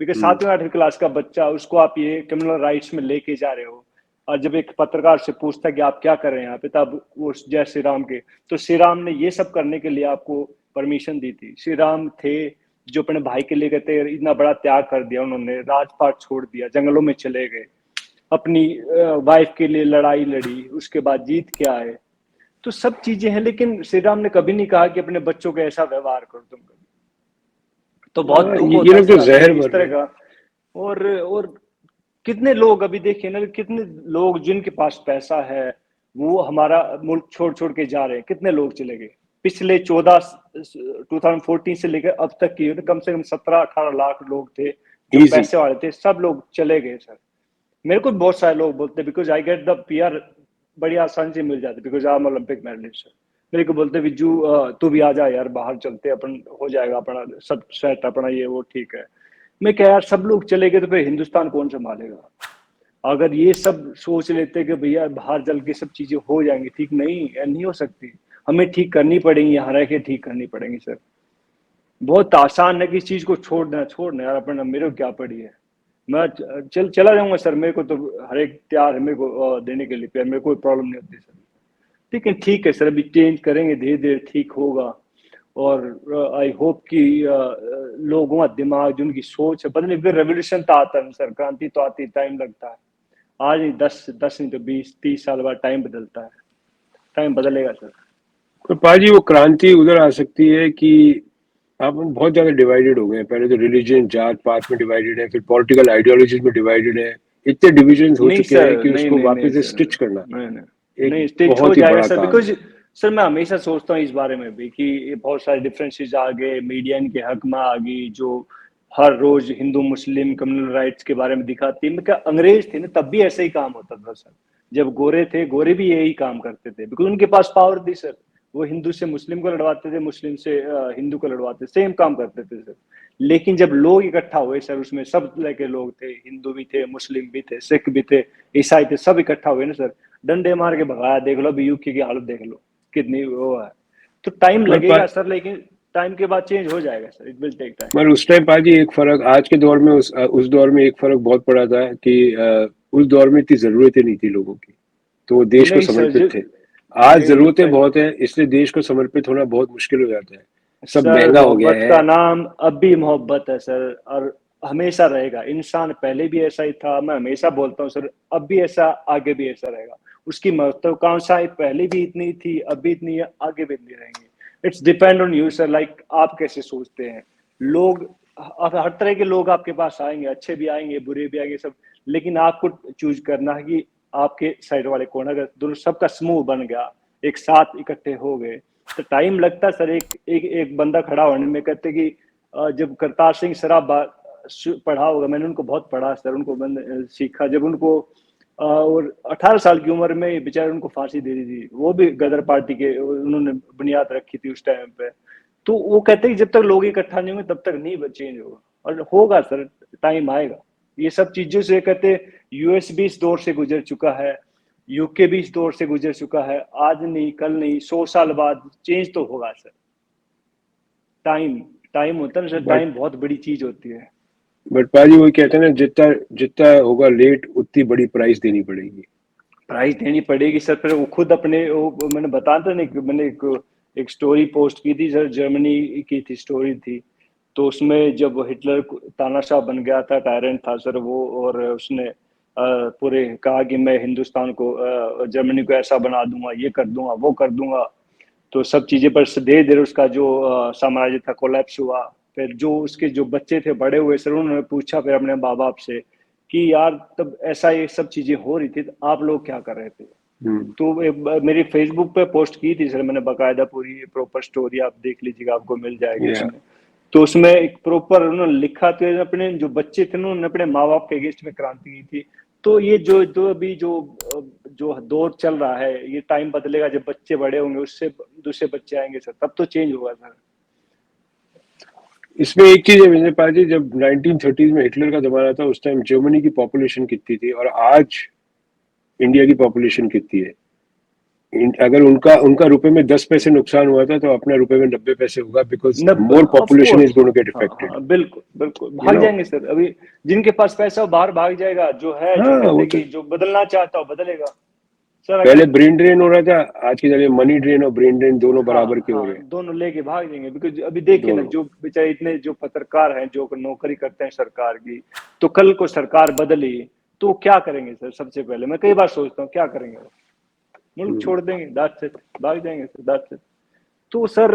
बिकॉज हम्म। 7वीं 8वीं क्लास का बच्चा उसको आप ये क्रिमिनल राइट्स में लेके जा रहे हो और जब एक पत्रकार से पूछता कि आप क्या कर रहे हैं यहाँ पे तब वो जय श्री राम के तो श्री राम ने ये सब करने के लिए आपको परमिशन दी थी श्री राम थे जो अपने भाई के लिए कहते इतना बड़ा त्याग कर दिया उन्होंने राजपाट छोड़ दिया जंगलों में चले गए अपनी वाइफ के लिए लड़ाई लड़ी उसके बाद जीत के आए तो सब चीजें हैं लेकिन श्री राम ने कभी नहीं कहा कि अपने बच्चों के ऐसा व्यवहार करो तुम कभी तो बहुत दुख ये होता है लोग सर तो अभी जहर इस भर तरह रहे हैं। का और कितने लोग अभी देखिए ना कितने लोग जिनके पास पैसा है वो हमारा मुल्क छोड़ छोड़ के जा रहे हैं कितने लोग चले गए पिछले 2014 से लेकर अब तक की कम से कम 17-18 लाख लोग थे जो इजी। पैसे वाले थे सब लोग चले गए सर मेरे को बहुत सारे लोग बोलते हैं because I get the PR बड़ी आसानी से मिल जाती because I am Olympic medalist मेरे को बोलते विजू तू भी आ जा यार बाहर चलते अपन हो जाएगा अपना सब सेट अपना ये वो ठीक है मैं क्या यार सब लोग चले गए तो फिर हिंदुस्तान कौन संभालेगा अगर ये सब सोच लेते कि भैया बाहर चल के सब चीजें हो जाएंगी ठीक नहीं हो सकती हमें ठीक करनी पड़ेंगी यहाँ रह के ठीक करनी पड़ेंगी सर बहुत आसान है कि इस चीज को छोड़ना यार अपना मेरे को क्या पड़ी है मैं चला जाऊंगा सर मेरे को तो हर एक तैयार है मेरे को देने के लिए प्यार मेरे को कोई प्रॉब्लम नहीं होती सर ठीक है सर अभी चेंज करेंगे धीरे धीरे ठीक होगा और आई होप कि लोगों का दिमाग जो उनकी सोच है बदले फिर रेवोल्यूशन तो आता है सर क्रांति तो आती टाइम लगता है आज नहीं 10 नहीं तो 20-30 साल बाद टाइम बदलता है टाइम बदलेगा सर तो पाजी वो क्रांति उधर आ सकती है कि आप हम बहुत ज्यादा डिवाइडेड हो गए हैं। पहले तो रिलीजन जात पात में डिवाइडेड है, फिर पॉलिटिकल आइडियोलॉजीज में डिवाइडेड है। इतने डिविजन हो नहीं चुके हैं सर कि नहीं उसको नहीं नहीं वापस से सर स्टिच करना नहीं नहीं एक नहीं स्टिच हो बहुत ही जाएगा बड़ा सर काम है। बिकॉज सर मैं हमेशा सोचता हूँ इस बारे में भी कि ये बहुत सारे डिफरेंसेस आ गए मीडिया इनके हक में आ गई जो हर रोज हिंदू मुस्लिम कम्युनल राइट्स के बारे में दिखाती है। मैं क्या, अंग्रेज थे ना तब भी ऐसा ही काम होता था सर। जब गोरे थे, गोरे भी यही काम करते थे, बिकॉज उनके पास पावर थी सर। वो हिंदू से मुस्लिम को लड़वाते थे, मुस्लिम से हिंदू को लड़वाते, सेम काम करते थे सर। लेकिन जब लोग इकट्ठा हुए सर, उसमें सब तरह के लोग थे, हिंदू भी थे, मुस्लिम भी थे, सिख भी थे, ईसाई थे, सब इकट्ठा हुए ना सर, डंडे मार के भगाया। देख लो अभी यूके की हालत देख लो कितनी वो है। तो टाइम पर लगेगा सर, लेकिन टाइम के बाद चेंज हो जाएगा sir, it will take time. पर उस टाइम पाजी एक फर्क आज के दौर में उस दौर में एक फर्क बहुत पड़ा था कि उस दौर में इतनी जरूरतें नहीं थी लोगों की, तो वो देश को नहीं सर समर्पित जो थे। आज नहीं जरूरतें बहुत है, इसलिए देश को समर्पित होना बहुत मुश्किल हो जाता है। सब सर, महंगा हो गया मोहब्बत है। का नाम अब भी मोहब्बत है सर, और हमेशा रहेगा। इंसान पहले भी ऐसा ही था, मैं हमेशा बोलता हूँ सर, अब भी ऐसा, आगे भी ऐसा रहेगा। उसकी महत्वाकांक्षाएं पहले भी इतनी थी, अब भी इतनी है, आगे भी इतनी रहेंगी। It's depend on you sir, like आप कैसे सोचते हैं। लोग, अब हर तरह के लोग आपके पास आएंगे, अच्छे भी आएंगे, बुरे भी आएंगे सब, लेकिन आपको चूज करना है कि आपके साइड वाले कौन। अगर दोनों सबका समूह बन गया, एक साथ इकट्ठे हो गए, तो टाइम लगता है सर। एक बंदा खड़ा होने में, कहते कि जब करतार सिंह सराफ पढ़ा होगा, मैंने उनको बहुत पढ़ा सर, उनको मैंने सीखा। जब उनको और 18 साल की उम्र में बेचारे उनको फांसी दे दी थी, वो भी गदर पार्टी के उन्होंने बुनियाद रखी थी उस टाइम पे। तो वो कहते हैं कि जब तक लोग इकट्ठा नहीं होंगे तब तक नहीं चेंज होगा, और होगा सर, टाइम आएगा। ये सब चीजों से कहते, यूएस भी इस दौर से गुजर चुका है, यूके भी इस दौर से गुजर चुका है। आज नहीं, कल नहीं, 100 साल बाद चेंज तो होगा सर। टाइम टाइम होता है ना सर, बट टाइम बहुत बड़ी चीज होती है। बट पाजी वही कहते हैं ना, जितना जितना होगा लेट उतनी बड़ी प्राइस देनी पड़ेगी। प्राइस देनी पड़ेगी सर। फिर वो खुद अपने वो मैंने बताया था ना, मैंने एक स्टोरी पोस्ट की थी सर, जर्मनी की थी स्टोरी थी। तो उसमें जब हिटलर तानाशाह बन गया था, टायरेंट था सर वो, और उसने पूरे कहा कि मैं हिंदुस्तान को, जर्मनी को ऐसा बना दूंगा, ये कर दूंगा, वो कर दूंगा। तो सब चीजें पर धीरे धीरे उसका जो साम्राज्य था कोलैप्स हुआ। फिर जो उसके जो बच्चे थे बड़े हुए सर, उन्होंने पूछा फिर अपने माँ बाप से कि यार तब ऐसा ये सब चीजें हो रही थी तो आप लोग क्या कर रहे थे। हम्म। तो मेरी फेसबुक पे पोस्ट की थी सर मैंने, बकायदा पूरी प्रॉपर स्टोरी आप देख लीजिएगा, आपको मिल जाएगी या उसमें। तो उसमें एक प्रॉपर उन्होंने लिखा था, अपने जो बच्चे थे उन्होंने अपने माँ बाप के अगेंस्ट में क्रांति की थी। तो ये जो जो अभी जो दौर चल रहा है, ये टाइम बदलेगा, जब बच्चे बड़े होंगे उससे दूसरे बच्चे आएंगे सर, तब तो चेंज होगा सर। इसमें एक चीज है विजय पाजी, जब 1930 में हिटलर का जमाना था उस टाइम जर्मनी की पॉपुलेशन कितनी थी और आज इंडिया की पॉपुलेशन कितनी है। अगर उनका उनका रुपए में 10 पैसे नुकसान हुआ था तो अपना रुपए में 90 पैसे होगा, because more of population course. Is going to get हाँ इफेक्टेड। हाँ, बिल्कुल बिल्कुल यू भाग नो। जाएंगे सर। अभी जिनके पास पैसा हो बाहर भाग जाएगा, जो है जो हाँ वो कहते तो कि जो बदलना चाहता हो बदलेगा सर। पहले अगर ब्रेन ड्रेन हो रहा था, आज की जगह मनी ड्रेन और ब्रेन ड्रेन दोनों बराबर हाँ के हो रहे हाँ, हैं। दोनों लेके भाग जाएंगे। बिकॉज अभी देखिए ना, दोनों। जो बेचारे इतने जो पत्रकार हैं जो नौकरी करते हैं सरकार की, तो कल को सरकार बदली तो क्या करेंगे सर। सबसे पहले मैं कई बार सोचता हूँ क्या करेंगे वो, मुल्क हम्म। छोड़ देंगे, दैट्स इट, भाग जाएंगे सर, दैट्स इट। तो सर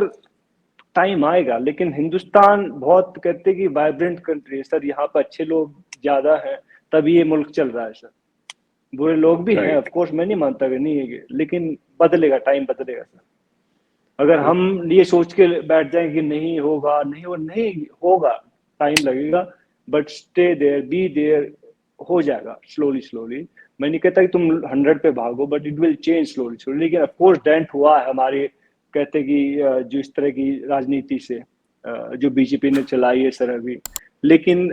टाइम आएगा, लेकिन हिंदुस्तान बहुत कहते कि वाइब्रेंट कंट्री है सर, यहाँ पर अच्छे लोग ज्यादा हैं, तभी ये मुल्क चल रहा है सर। बुरे लोग भी हैं ऑफ राइट। कोर्स, मैं नहीं मानता कि नहीं है, लेकिन बदलेगा, टाइम बदलेगा सर। अगर हम ये सोच के बैठ जाएं कि नहीं होगा, नहीं हो, नहीं होगा, टाइम लगेगा, but stay there, be there, हो जाएगा स्लोली स्लोली। मैं नहीं कहता कि तुम 100 पे भागो, but it will change slowly slowly. लेकिन ऑफकोर्स डेंट हुआ है हमारे, कहते कि जो इस तरह की राजनीति से जो बीजेपी ने चलाई है सर अभी। लेकिन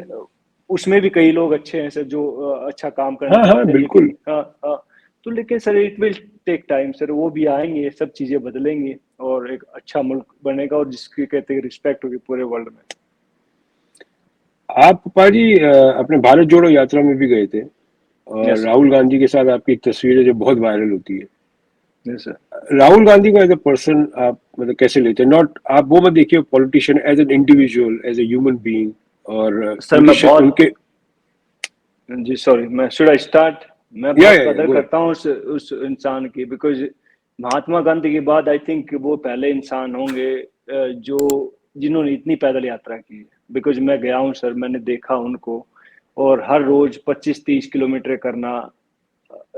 उसमें भी कई लोग अच्छे हैं सर, जो अच्छा काम करना हाँ हाँ चाहते हैं, बिल्कुल। लेकिन हाँ हाँ। तो लेकिन sir it will take time sir, वो भी आएंगे, सब चीजें बदलेंगी, और एक अच्छा मुल्क बनेगा, और जिसकी कहते हैं रिस्पेक्ट होगी पूरे वर्ल्ड में। आप पाजी अपने भारत जोड़ो यात्रा में भी गए थे और यस सर। राहुल गांधी के साथ आपकी एक तस्वीर है जो बहुत वायरल होती है। Yes sir. राहुल गांधी को एज अ पर्सन आप मतलब कैसे लेते हैं? नॉट आप वो मत देखिए politician, as an individual, as a human being. और सर उनकी मैं बहुत, उनके जी सॉरी, मैं शुड आई स्टार्ट। मैं बहुत या कदर गो। करता हूँ उस इंसान की, बिकॉज महात्मा गांधी के बाद आई थिंक वो पहले इंसान होंगे जो जिन्होंने इतनी पैदल यात्रा की है। बिकॉज मैं गया हूँ सर, मैंने देखा उनको, और हर रोज 25-30 किलोमीटर करना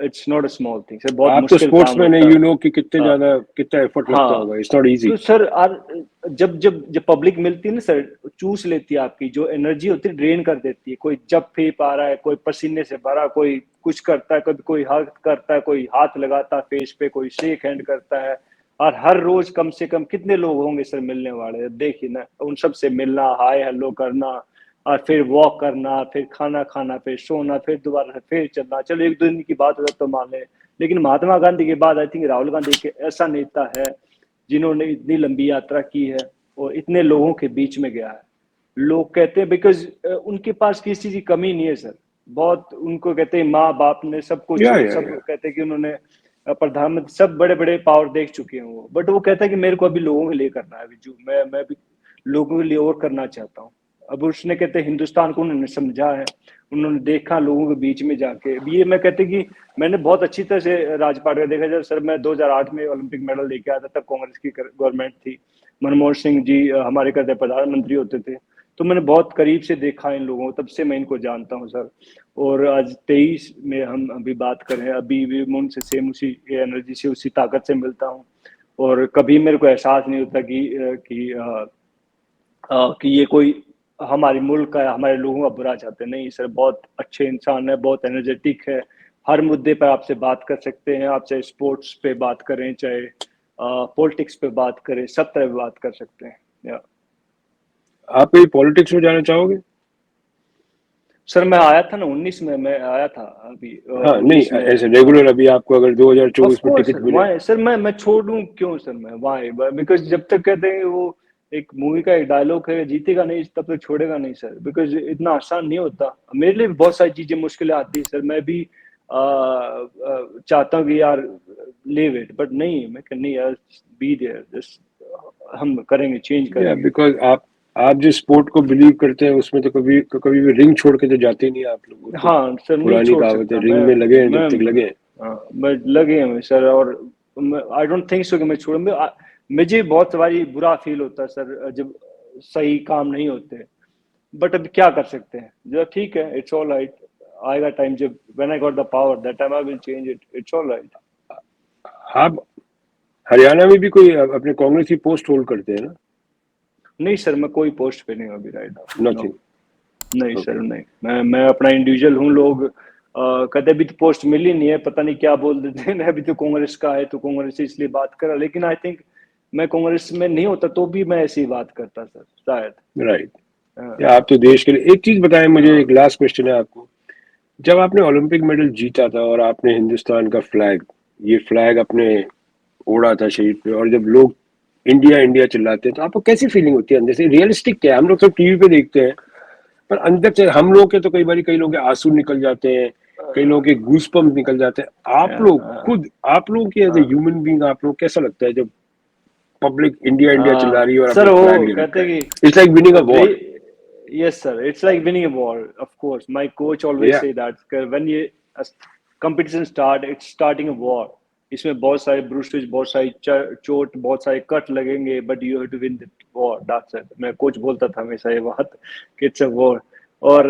it's not a small thing sir, बहुत आप तो मुश्किल काम स्पोर्ट्समैन है, होता यू है। नो कि कितने हाँ, ज्यादा कितना एफर्ट लगता हाँ। होगा, इट्स नॉट इजी। तो सर जब जब जब पब्लिक मिलती है ना सर, चूस लेती है आपकी जो एनर्जी होती है, ड्रेन कर देती है। कोई जब फेंक आ रहा है, कोई पसीने से भरा, कोई कुछ करता है, कभी कोई हाथ करता है, कोई हाथ लगाता है फेस पे, कोई शेक हैंड करता है। और हर रोज कम से कम कितने लोग होंगे सर मिलने वाले, देखिए ना, उन सब से मिलना, हाय हेलो करना, और फिर वॉक करना, फिर खाना खाना, फिर सोना, फिर दोबारा फिर चलना। चलो एक दो दिन की बात हो तो मान ले, लेकिन महात्मा गांधी के बाद आई थिंक राहुल गांधी एक ऐसा नेता है जिन्होंने इतनी लंबी यात्रा की है और इतने लोगों के बीच में गया है। लोग कहते हैं बिकॉज उनके पास किसी चीज की कमी नहीं है सर। बहुत उनको कहते हैं माँ बाप ने सब कुछ, सब या कहते हैं कि उन्होंने प्रधानमंत्री सब बड़े बड़े पावर देख चुके हैं वो, बट वो कहता है कि मेरे को अभी लोगों के लिए करना है, अभी जो मैं भी लोगों के लिए और करना चाहता हूँ। अब उसने कहते हैं हिंदुस्तान को उन्होंने समझा है, उन्होंने देखा लोगों के बीच में जाके। ये मैं कहते कि मैंने बहुत अच्छी तरह से राजपाट का देखा। जब सर मैं 2008 में ओलंपिक मेडल लेके आया था, तब कांग्रेस की गवर्नमेंट थी, मनमोहन सिंह जी हमारे कहते प्रधानमंत्री होते थे। तो मैंने बहुत करीब से देखा इन लोगों को, तब से मैं इनको जानता हूँ सर। और आज 23 में हम अभी बात करें, अभी भी मैं उनसे सेम उसी एनर्जी से, उसी ताकत से मिलता हूँ। और कभी मेरे को एहसास नहीं होता कि ये कोई हमारे मुल्क का, हमारे लोगों का बुरा चाहते हैं। नहीं सर, बहुत अच्छे इंसान है, बहुत एनर्जेटिक है। हर मुद्दे पर आपसे बात कर सकते हैं, आप चाहे स्पोर्ट्स पे बात करें, चाहे पॉलिटिक्स पे बात करें, सब तरह बात कर सकते हैं। या आप कहीं पॉलिटिक्स में जाना चाहोगे? सर मैं आया था ना 19 में, मैं आया था अभी हाँ नहीं, 19 में। ऐसे हाँ, रेगुलर अभी आपको अगर ऑफ 2024 में कोर्स टिकट सर, मिले। वाई सर, मैं छोड़ूं क्यों सर, मैं वाई, बिकॉज जब तक कहते हैं वो एक मूवी का एक डायलॉग है, जीतेगा नहीं तब तक छोड़ेगा नहीं सर। बिकॉज इतना आसान नहीं होता। मेरे लिए भी बहुत सारी चीजें मुश्किलें आती है सर। मैं भी चाहता हूँ कि यार लीव इट, बट नहीं, मैं नहीं यार, बी देयर, जस्ट हम करेंगे, चेंज या करेंगे। बिकॉज आप जिस स्पोर्ट को बिलीव करते हैं उसमें तो कभी भी रिंग छोड़ के तो जाते ही नहीं आप लोग, वो तो हाँ सर, नहीं पुरानी छोड़ कहावत है, सकता रिंग में लगे हैं जब मैं तक लगे हैं। हाँ, मैं लगे हैं सर। और आई डोंट थिंक सो कि मैं छोड़ूंगा। मुझे बहुत बारी बुरा फील होता है सर जब सही काम नहीं होते, बट अब क्या कर सकते हैं, जो ठीक है, इट्स ऑल राइट। आएगा टाइम जब when I got the power, that time I will change it, it's all right. आप हरियाणा में भी कोई अपने कांग्रेस की पोस्ट होल्ड करते हैं ना? नहीं सर, मैं कोई पोस्ट पे नहीं हूँ अभी राइट नाउ, नो। नथिंग। नहीं सर, ओके। नहीं, मैं अपना इंडिविजुअल हूँ। लोग कभी भी तो पोस्ट मिली नहीं है, पता नहीं क्या बोल देते हैं अभी तो कांग्रेस का है, तो कांग्रेस से इसलिए बात करा। लेकिन आई थिंक मैं कांग्रेस में नहीं होता तो भी मैं ऐसी बात करता सर, शायद। राइट। हाँ, या आप तो देश के लिए एक चीज बताएं मुझे, हाँ, एक लास्ट क्वेश्चन है आपको। जब आपने ओलंपिक मेडल जीता था और आपने हिंदुस्तान का फ्लैग, ये फ्लैग अपने ओढ़ा था शरीर पे, और जब लोग इंडिया इंडिया चिल्लाते हैं तो आपको कैसी फीलिंग होती है अंदर से? रियलिस्टिक क्या है, हम लोग सब टीवी पे देखते हैं, पर अंदर से हम लोग के तो कई बार कई लोग के आंसू निकल जाते हैं, कई लोगों के गूजपम्प निकल जाते हैं। आप लोग खुद, आप लोग के एज ए हाँ, ह्यूमन बीइंग, आप लोग कैसा लगता है जब पब्लिक इंडिया इंडिया चिल्ला रही है और सर आपने फ्लैग वो ले रखा कहते है? हैं इट्स लाइक विनिंग अ कि war. yes sir, it's like winning a war. Of course, my coach always या say that when ये competition start, it's starting a war. इसमें बहुत सारे ब्रूसेस, बहुत सारी चोट, बहुत सारे कट लगेंगे, but you have to win the war, that's it. मैं कोच बोलता था हमेशा ये बात कि इट्स अ वॉर। और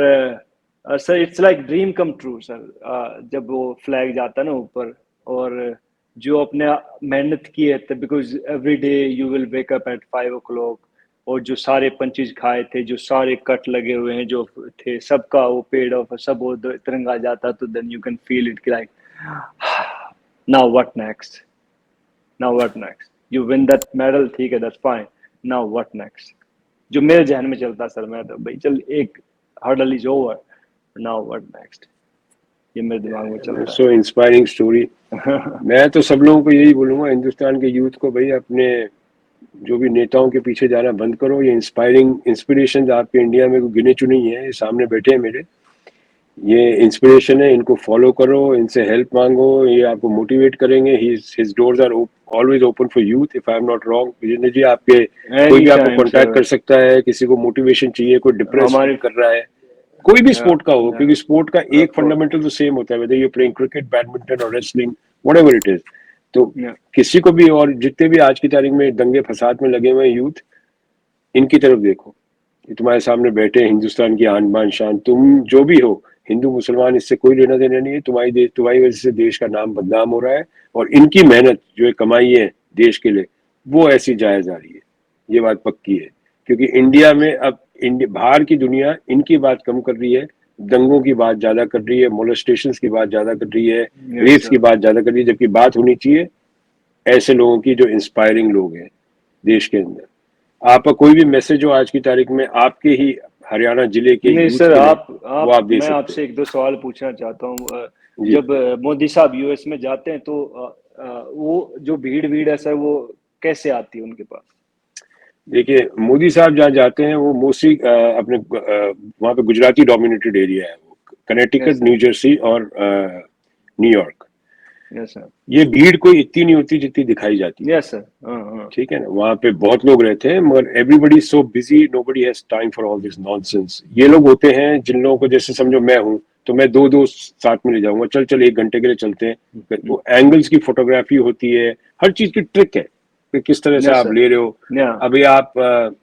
sir it's like dream come true sir, जब वो फ्लैग जाता है ना ऊपर, और जो अपने मेहनत की है, because every day you will wake up at 5 o'clock, और जो सारे पंचेज खाए थे, जो सारे कट लगे हुए हैं जो थे, सबका वो पेड ऑफ, सब वो तिरंगा जाता, तो then you can feel it like now what next, now what next, you win that medal, ठीक है, that's fine, now what next. जो मेरे जहन में चलता सर, मैं तो भाई चल एक hurdle is over, now what next, ये मेरे दिमाग में चलता सो इंस्पायरिंग स्टोरी। है। मैं तो सब लोगों को यही बोलूंगा, हिंदुस्तान के यूथ को, भाई अपने जो भी नेताओं के पीछे जाना बंद करो। ये इंस्पायरिंग इंस्पिरेशन आपके इंडिया में कोई गिने चुने ही है, ये सामने बैठे हैं मेरे, ये इंस्पिरेशन है, इनको फॉलो करो, इनसे हेल्प मांगो, ये आपको मोटिवेट करेंगे। His doors are always open for youth, if I am not wrong. Vijender ji, आपके कोई एनी भी आपको टाइम कांटेक्ट सर, कर सकता है, किसी को मोटिवेशन चाहिए, कोई डिप्रेस फील हमारी कर रहा है, कोई भी स्पोर्ट का हो, क्योंकि स्पोर्ट का एक ऑफ फंडामेंटल तो सेम होता है, whether you playing cricket, badminton और रेसलिंग, व्हाटएवर इट इज। तो किसी को भी, और जितने भी आज की तारीख में दंगे फसाद में लगे हुए यूथ, इनकी तरफ देखो। ये तुम्हारे सामने बैठे हैं, हिंदुस्तान की आन बान शान, तुम जो भी हो, हिंदू मुसलमान इससे कोई लेना देना नहीं है, तुम्हारी वजह से देश का नाम बदनाम हो रहा है, और इनकी मेहनत जो ये कमाई है देश के लिए वो ऐसी जाया जा रही है, ये बात पक्की है। क्योंकि इंडिया में अब बाहर की दुनिया इनकी बात कम कर रही है, दंगों की बात ज्यादा कर रही है, मोलेस्टेशंस की बात ज्यादा कर रही है, यस रेप्स की सर। बात ज्यादा कर रही है, जबकि बात होनी चाहिए ऐसे लोगों की जो इंस्पायरिंग लोग हैं देश के अंदर। आपका कोई भी मैसेज हो आज की तारीख में आपके ही हरियाणा जिले के नहीं यूथ सर, के लिए, वो आप आप दे मैं सकते आपसे हैं। एक दो सवाल पूछना चाहता हूँ। जी। जब मोदी साहब यूएस में जाते हैं तो वो जो भीड़ है सर, वो कैसे आती है उनके पास? देखिए, मोदी साहब जहाँ जाते हैं वो मोस्टली अपने वहाँ पे गुजराती डोमिनेटेड एरिया है, वो yes Connecticut, sir. New Jersey और न्यूयॉर्क। Yes sir. ये भीड़ कोई इतनी नहीं होती जितनी दिखाई जाती है, यस सर। हाँ हाँ। ठीक है ना। वहां पे बहुत लोग रहते हैं मगर everybody so busy, nobody has time for all this nonsense. ये लोग होते हैं जिन लोगों को, जैसे समझो मैं हूं तो मैं दो दोस्त साथ में ले जाऊंगा, चल चल 1 घंटे के लिए चलते हैं। वो एंगल्स की फोटोग्राफी होती है, हर चीज की ट्रिक है कि किस तरह से यस आप सर। ले रहे हो। या अभी आप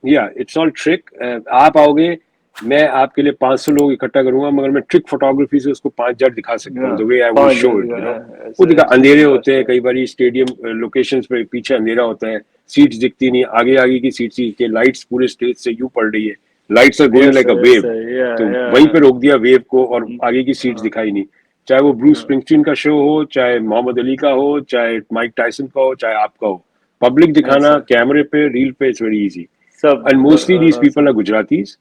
या इट्स ऑल ट्रिक। आप आओगे, मैं आपके लिए 500 लोग इकट्ठा करूंगा, मगर मैं ट्रिक फोटोग्राफी से उसको 5,000 दिखा सकता या हूँ, the way I will 5 show जगह इट, यू नो। वो सर, दिखा, अंधेरे एब्सोल्युटली दैट्स होते हैं ट्रू। कई बार स्टेडियम लोकेशंस पे, पीछे अंधेरा होता है, सीट्स दिखती नहीं, आगे आगे की सीट्स दिखती है, लाइट्स पूरे स्टेज से यूं पड़ रही है, lights are going yes like a sir, yes wave. Sir. या तो या वहीं पे रोक दिया वेव को, और आगे की सीट्स हाँ दिखाई नहीं। चाहे वो ब्रूस हाँ। स्प्रिंगस्टीन का शो हो, चाहे मोहम्मद अली का हो, चाहे माइक टायसन का हो, चाहे आपका हो, पब्लिक यस दिखाना सर। कैमरे पे, रील पे, इट्स वेरी इजी। सब and mostly these people sir. Are Gujaratis.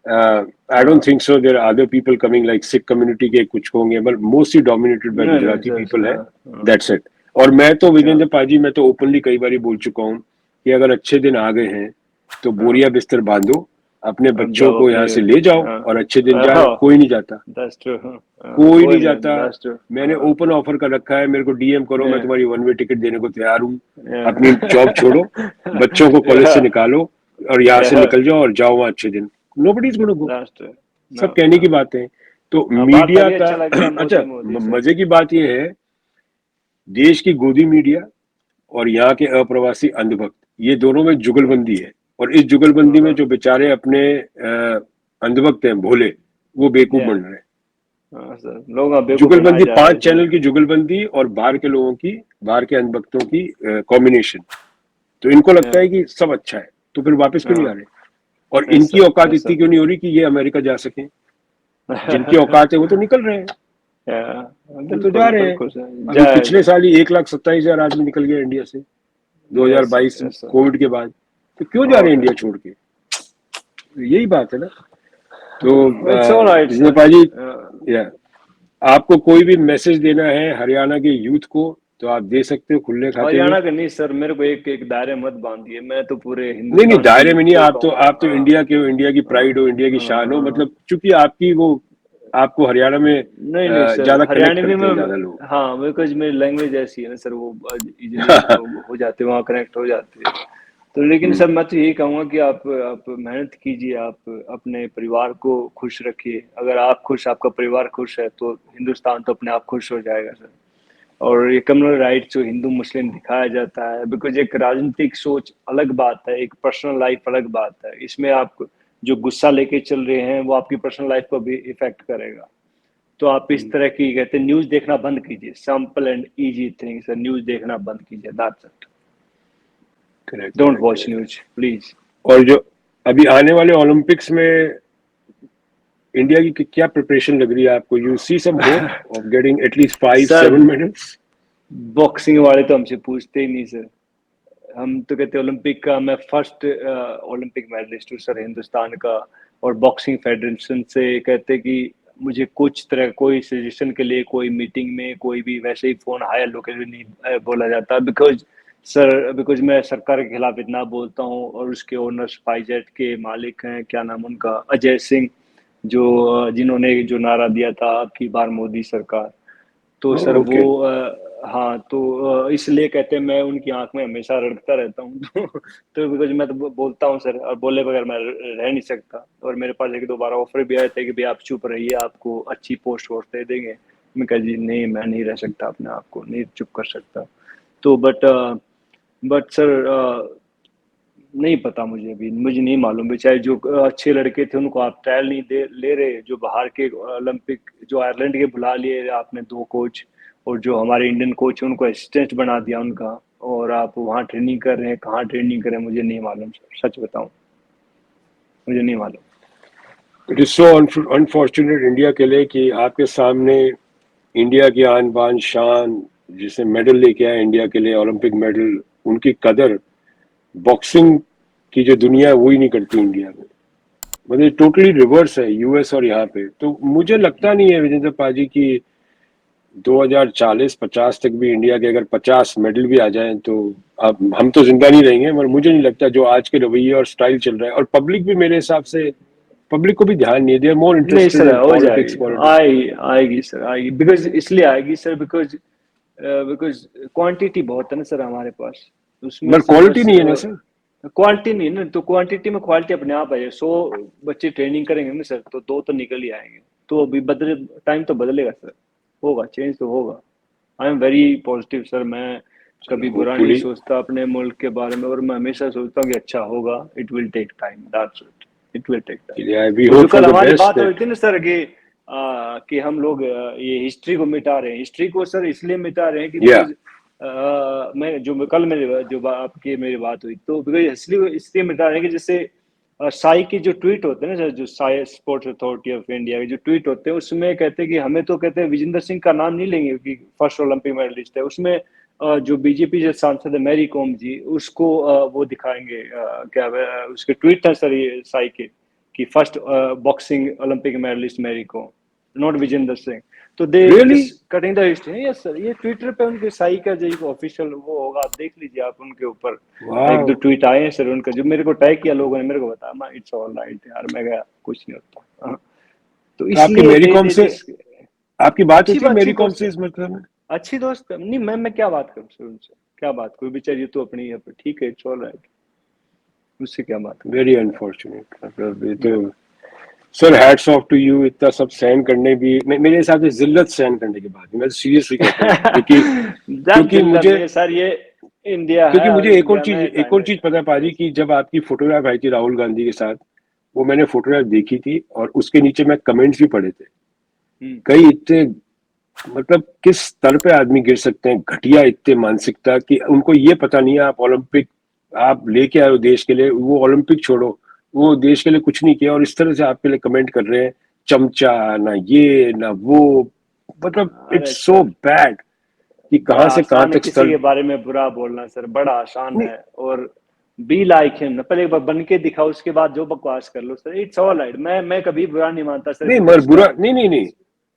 I don't हाँ। think so. There are other people coming like Sikh community के कुछ होंगे, but mostly dominated by नहीं नहीं Gujarati सर, people है। हाँ That's it. और मैं तो हाँ विजेंद्र पाजी, मैं तो ओपनली कई बार बोल चुका हूँ कि अगर अच्छे दिन आ गए हैं तो हाँ। बोरिया बिस्तर बांधो, अपने अब बच्चों जाओ को अपने। यहाँ से ले जाओ, हाँ और अच्छे दिन जाए। हाँ। कोई नहीं जाता, दैट्स ट्रू। कोई कोई नहीं नहीं, जाता। That's true. मैंने ओपन ऑफर कर रखा है, मेरे को डीएम करो, मैं Yeah. तुम्हारी 1 वे टिकट देने को तैयार हूँ। अपनी जॉब छोड़ो, Yeah. बच्चों को कॉलेज से Yeah. निकालो, और यहाँ से Yeah. निकल जाओ और जाओ वहाँ अच्छे दिन। Nobody is gonna go. That's true. सब No, कहने की no. बातें हैं। तो बात मीडिया तभी का अच्छा लगता है अच्छा, मोदी मोदी से। मजे की बात यह है, देश की गोदी मीडिया और यहाँ के अप्रवासी अंधभक्त, ये दोनों में जुगलबंदी है। और इस जुगलबंदी में हाँ। जो बेचारे अपने अंधभक्त हैं भोले, वो बेवकूफ Yeah. बन रहे हैं। हाँ सर, लोग अब बेवकूफ बनाए जुगलबंदी, जा रहे 5 हैं सर। चैनल की जुगलबंदी और बाहर के लोगों की, बाहर के अंधभक्तों की कॉम्बिनेशन। तो इनको लगता Yeah. है कि सब अच्छा है, तो फिर वापस क्यों नहीं आ हाँ। रहे? और यस इनकी सर, औकात यस इतनी क्यों नहीं हो रही कि ये अमेरिका जा सके? जिनकी सर। औकात है वो तो निकल रहे हैं, वो तो जा बिल्कुल रहे हैं। बिल्कुल सर, अभी पिछले जाएगा। साल ही 1,27,000 आदमी निकल गया इंडिया से, यस सर, 2022 में, यस सर। कोविड के बाद। तो क्यों जा रहे हैं ओके। इंडिया छोड़ के? तो यही बात है ना। तो it's all right sir. Jitendra ji, या आपको कोई भी मैसेज देना है हरियाणा के यूथ को तो आप दे सकते हो खुले खाते में। हरियाणा का नहीं सर, मेरे को एक एक दायरे मत बांधिए, मैं तो पूरे नहीं नहीं, हिंदुस्तान के दायरे में यूथ नहीं, को कहूंगा। आप तो हाँ इंडिया के हो, इंडिया की हाँ प्राइड हो, इंडिया की हाँ शान हो, हाँ। मतलब चूंकि आपकी वो, आपको हरियाणा में नहीं नहीं सर, ज्यादा कनेक्ट हरियाणवी करते में। हैं ज्यादा लोग। हाँ, बिकॉज मेरी लैंग्वेज ऐसी है ना सर, वो इजीली हो जाते हैं, वहाँ कनेक्ट हो जाते हैं। तो लेकिन हम्म। सर मैं तो यही कहूँगा कि आप मेहनत कीजिए, आप अपने परिवार को खुश रखिए। अगर आप खुश, आपका परिवार खुश है, तो हिंदुस्तान तो अपने आप खुश हो जाएगा सर। और ये कम्युनल राइट जो हिंदू मुस्लिम दिखाया जाता है, बिकॉज एक राजनीतिक सोच अलग बात है, एक पर्सनल लाइफ अलग बात है। इसमें आप जो गुस्सा लेके चल रहे हैं वो आपकी पर्सनल लाइफ को भी इफेक्ट करेगा। तो आप इस तरह की कहते हैं न्यूज देखना बंद कीजिए। Simple and easy things, news देखना बंद कीजिए, that's it. Correct don't correct watch correct. News please. और जो अभी आने वाले ओलंपिक्स में इंडिया की क्या प्रिपरेशन लग रही है आपको? You see some hope of getting at least 5-7 sir, medals? Boxing वाले तो हमसे पूछते ही नहीं सर। हम तो कहते हैं ओलंपिक का मैं फर्स्ट ओलंपिक मेडलिस्ट हूँ सर हिंदुस्तान का। और बॉक्सिंग फेडरेशन से कहते कि मुझे कुछ तरह कोई सजेशन के लिए कोई मीटिंग में कोई भी वैसे ही फोन हायर लोकल नहीं बोला जाता। बिकॉज मैं सरकार के खिलाफ इतना बोलता हूँ। और उसके ओनर स्पाइसजेट के मालिक हैं, क्या नाम उनका, अजय सिंह, जो जिन्होंने जो नारा दिया था आपकी बार मोदी सरकार। तो सर वो ओके। हाँ, तो इसलिए कहते हैं मैं उनकी आंख में हमेशा रड़कता रहता हूँ। तो बिकॉज मैं तो बोलता हूँ सर, और बोले बगैर मैं रह नहीं सकता। और मेरे पास एक दो बार ऑफर भी आए थे कि भाई आप चुप रहिए, आपको अच्छी पोस्ट वोस्ट दे देंगे। मैं कहा जी नहीं, मैं नहीं रह सकता, अपने आप को नहीं चुप कर सकता। तो बट सर नहीं पता मुझे, अभी मुझे नहीं मालूम। बेचारे जो अच्छे लड़के थे उनको आप ट्रायल नहीं दे ले रहे, जो बाहर के ओलंपिक, जो आयरलैंड के बुला लिए आपने 2 कोच, और जो हमारे इंडियन कोच है उनको असिस्टेंट बना दिया उनका, और आप वहाँ ट्रेनिंग कर रहे हैं, कहाँ ट्रेनिंग कर रहे हैं मुझे नहीं मालूम सर, सच बताऊं मुझे नहीं मालूम। It is so unfortunate India के लिए कि आपके सामने इंडिया की आन बान शान, जिसे मेडल लेके आए इंडिया के लिए, ओलंपिक मेडल, उनकी कदर बॉक्सिंग की जो दुनिया है वो ही नहीं करती इंडिया में। मतलब टोटली रिवर्स है यूएस और यहाँ पे। तो मुझे लगता नहीं है विजेंद्र पाजी की 2040-50 तक भी इंडिया के अगर 50 मेडल भी आ जाएं तो अब हम तो जिंदा नहीं रहेंगे। मगर मुझे नहीं लगता जो आज के रवैये और स्टाइल चल रहा है, और पब्लिक भी मेरे हिसाब से, पब्लिक को भी ध्यान नहीं है, दे आर मोर नहीं इंटरेस्टेड सर, इन हो पॉलिटिक्स जाएगी, पॉलिटिक्स। आएगी आएगी सर, आएगी। बिकॉज इसलिए आएगी सर, बिकॉज बिकॉज क्वांटिटी बहुत है ना सर हमारे पास, उसमें मगर से क्वालिटी बस नहीं है ना सर। क्वालिटी नहीं है ना, तो क्वांटिटी में क्वालिटी अपने आप आ जाए। 100 बच्चे ट्रेनिंग करेंगे ना सर, तो 2 तो निकल ही आएंगे। तो अभी बदले, टाइम तो बदलेगा सर, होगा चेंज तो होगा। I am very positive sir, मैं चलो कभी बुरा नहीं होपफुली। सोचता अपने मुल्क के बारे में, और मैं हमेशा सोचता हूँ कि अच्छा होगा। It will take time, that's it, it will take time. We वो जो होप फॉर कल द हमारी बेस्ट बात हो रही दैट। थी ना सर कि हम लोग ये हिस्ट्री को मिटा रहे हैं, हिस्ट्री को सर इसलिए मिटा रहे हैं कि या बिकॉज मैं जो कल मेरे आपकी मेरी बात हुई, तो बिकॉज इसलिए इसलिए मिटा रहे हैं कि जैसे साई की जो ट्वीट होते हैं ना सर, जो Sai sports authority of India के जो ट्वीट होते हैं, उसमें कहते हैं कि हमें तो कहते हैं विजेंद्र सिंह का नाम नहीं लेंगे कि फर्स्ट ओलंपिक मेडलिस्ट है। उसमें जो बीजेपी से सांसद है मैरी कॉम जी, उसको वो दिखाएंगे, क्या उसके ट्वीट था सर ये साई के, कि first boxing Olympic medalist Mary Kom, not Vijender Singh. तो they really. Just cutting the history. Yes sir, ये ट्विटर पे उनके साई का जो ऑफिशियल वो होगा, आप देख लीजिए, आप उनके ऊपर एक वाह। दो ट्वीट आए हैं सर उनका, जो मेरे को टैग किया लोगों ने, मेरे को बताया, मैं इट्स ऑल राइट यार, मैं गया कुछ नहीं होता। हाँ, तो तो आपकी इसलिए मेरी दे कॉम दे से दिस। आपकी बात अच्छी होती है बात, अच्छी मेरी कॉम दोस्त से है, इस मतलब में? अच्छी दोस्त नहीं, मैं क्या बात करूँ सर उनसे, क्या बात, कोई बेचारी तो अपनी है, ठीक है, इट्स ऑल राइट, उससे क्या बात वेरी अनफॉर्चुनेट। मतलब ये तो करूँ। Sir hats off to you, इतना सब सहन करने भी, मेरे हिसाब से जिल्लत सहन करने के बाद, मैं सीरियसली कहता हूँ, क्योंकि जब क्योंकि जिल्लत मुझे नहीं है सर, ये इंडिया है, क्योंकि और मुझे इंडिया में एक और जाएंगे। चीज पता है पाजी, यस। कि जब आपकी फोटोग्राफ आई थी राहुल गांधी के साथ, वो मैंने फोटोग्राफ देखी थी और उसके नीचे मैं कमेंट्स भी पढ़े थे। हम्म। कई इतने, मतलब किस स्तर पे आदमी गिर सकते हैं, घटिया इतने मानसिकता, कि उनको ये पता नहीं है आप ओलंपिक आप लेके आए हो देश के लिए, वो ओलंपिक छोड़ो, वो देश के लिए कुछ नहीं किया और इस तरह से आपके लिए कमेंट कर रहे हैं, चमचा ना ये ना वो। मतलब इट्स अरे सो सर, बैड कि बड़ा कहां से कहां आसान है तक किसी स्तर। के बारे में बुरा बोलना सर, बड़ा आसान नहीं है। और बी लाइक हिम, पहले एक बार बन के दिखाओ, उसके बाद जो बकवास कर लो सर, इट्स ऑल राइट। मैं कभी बुरा नहीं मानता सर, नहीं, मगर बिकॉज बुरा नहीं नहीं नहीं,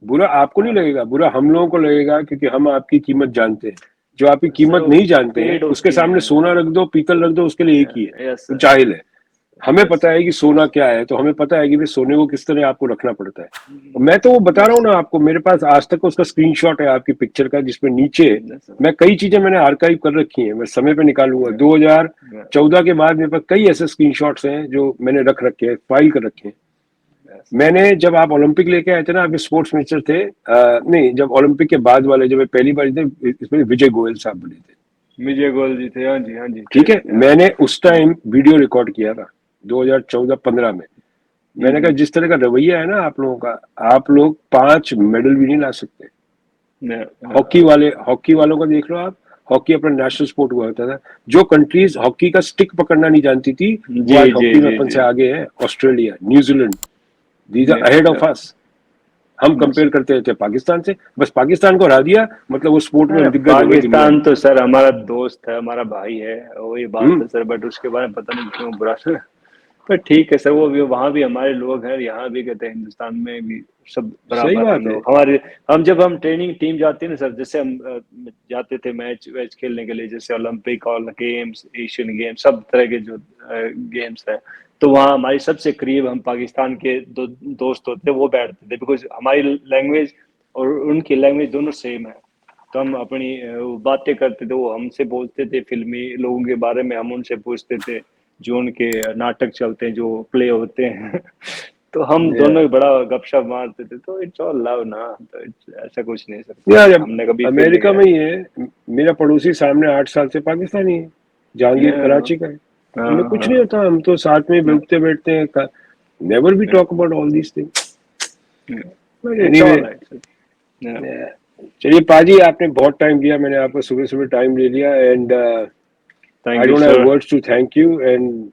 बुरा आपको नहीं हाँ लगेगा, बुरा हम लोगों को लगेगा, क्योंकि हम आपकी कीमत जानते हैं। जो आपकी सर, कीमत वो नहीं जानते हैं पेड़ उसके होती सामने सोना रख दो, पीतल रख दो, उसके लिए एक ही है, हैं। यस वो सर, जाहिल है। हमें यस पता सर, है कि सोना क्या है, तो हमें पता है कि भाई सोने को किस तरह आपको रखना पड़ता है। और मैं तो वो बता रहा यस हूँ ना आपको, मेरे पास आज तक उसका स्क्रीनशॉट है आपकी पिक्चर का, जिसमें नीचे सर, मैं कई चीजें मैंने आर्काइव कर रखी हैं, मैं समय पे निकालूंगा। 2014 के बाद मेरे पास कई ऐसे स्क्रीनशॉट्स हैं जो मैंने रख रखे हैं, फाइल कर रखे हैं। मैंने, जब आप ओलंपिक लेके आए थे ना, आप स्पोर्ट्स मिनिस्टर थे, नहीं, जब ओलंपिक के बाद वाले, जब मैं पहली बार थे, इसमें विजय गोयल साहब बने थे। विजय गोयल जी थे, हाँ जी, हाँ जी थे। ठीक है, मैंने उस टाइम वीडियो रिकॉर्ड किया था 2014-15 में। मैंने कहा जिस तरह का रवैया है ना आप लोगों का, आप लोग 5 मेडल भी नहीं ला सकते। हॉकी वालों को देख लो आप, हॉकी अपना नेशनल स्पोर्ट हुआ होता था। जो कंट्रीज हॉकी का स्टिक पकड़ना नहीं जानती थी, वो जी आज जी हॉकी में जी अपन जी। से आगे है। Australia, New Zealand, these are ahead of us. हम कंपेयर करते थे पाकिस्तान से, बस पाकिस्तान को हरा दिया, मतलब वो स्पोर्ट में अरे हम दिग्गज हो गए दुनिया पाकिस्तान में। तो सर हमारा दोस्त है, हमारा भाई है, वही बात हम्म। है सर, बट उसके बारे में पता नहीं क्यों बुरा पर ठीक है सर, वो भी वहां भी हमारे लोग हैं, यहाँ भी कहते हैं, हिंदुस्तान में भी सब सही बराबर, हम बात है। लोग हमारे, हम जब हम ट्रेनिंग टीम जाती है ना सर, जैसे हम जाते थे मैच वैच खेलने के लिए, जैसे ओलंपिक और गेम्स, एशियन गेम्स, सब तरह के जो गेम्स है, तो वहाँ हमारी सबसे करीब हम पाकिस्तान के दोस्त होते थे, वो बैठते थे, बिकॉज हमारी लैंग्वेज और उनकी लैंग्वेज दोनों सेम है। तो हम अपनी बातें करते थे, वो हमसे बोलते थे फिल्मी लोगों के बारे में, हम उनसे पूछते थे जो उनके नाटक चलते हैं, जो प्ले होते हैं तो हम दोनों या ही बड़ा गपशप मारते थे। तो इट्स ऑल लव ना, तो ऐसा कुछ नहीं सर, यार, हमने कभी फील नहीं अमेरिका किया। में ही है। मेरा पड़ोसी सामने 8 साल से पाकिस्तानी है, जहांगीर Yeah, कराची का है। हमें कुछ नहीं होता, हम तो साथ में उठते बैठते हैं, never we talk about all these things. It's all right, sir. Yeah. चलिए पाजी, आपने बहुत टाइम दिया, मैंने आपको सुबह सुबह टाइम ले लिया, and Thank I you, don't have sir. Words to thank you. And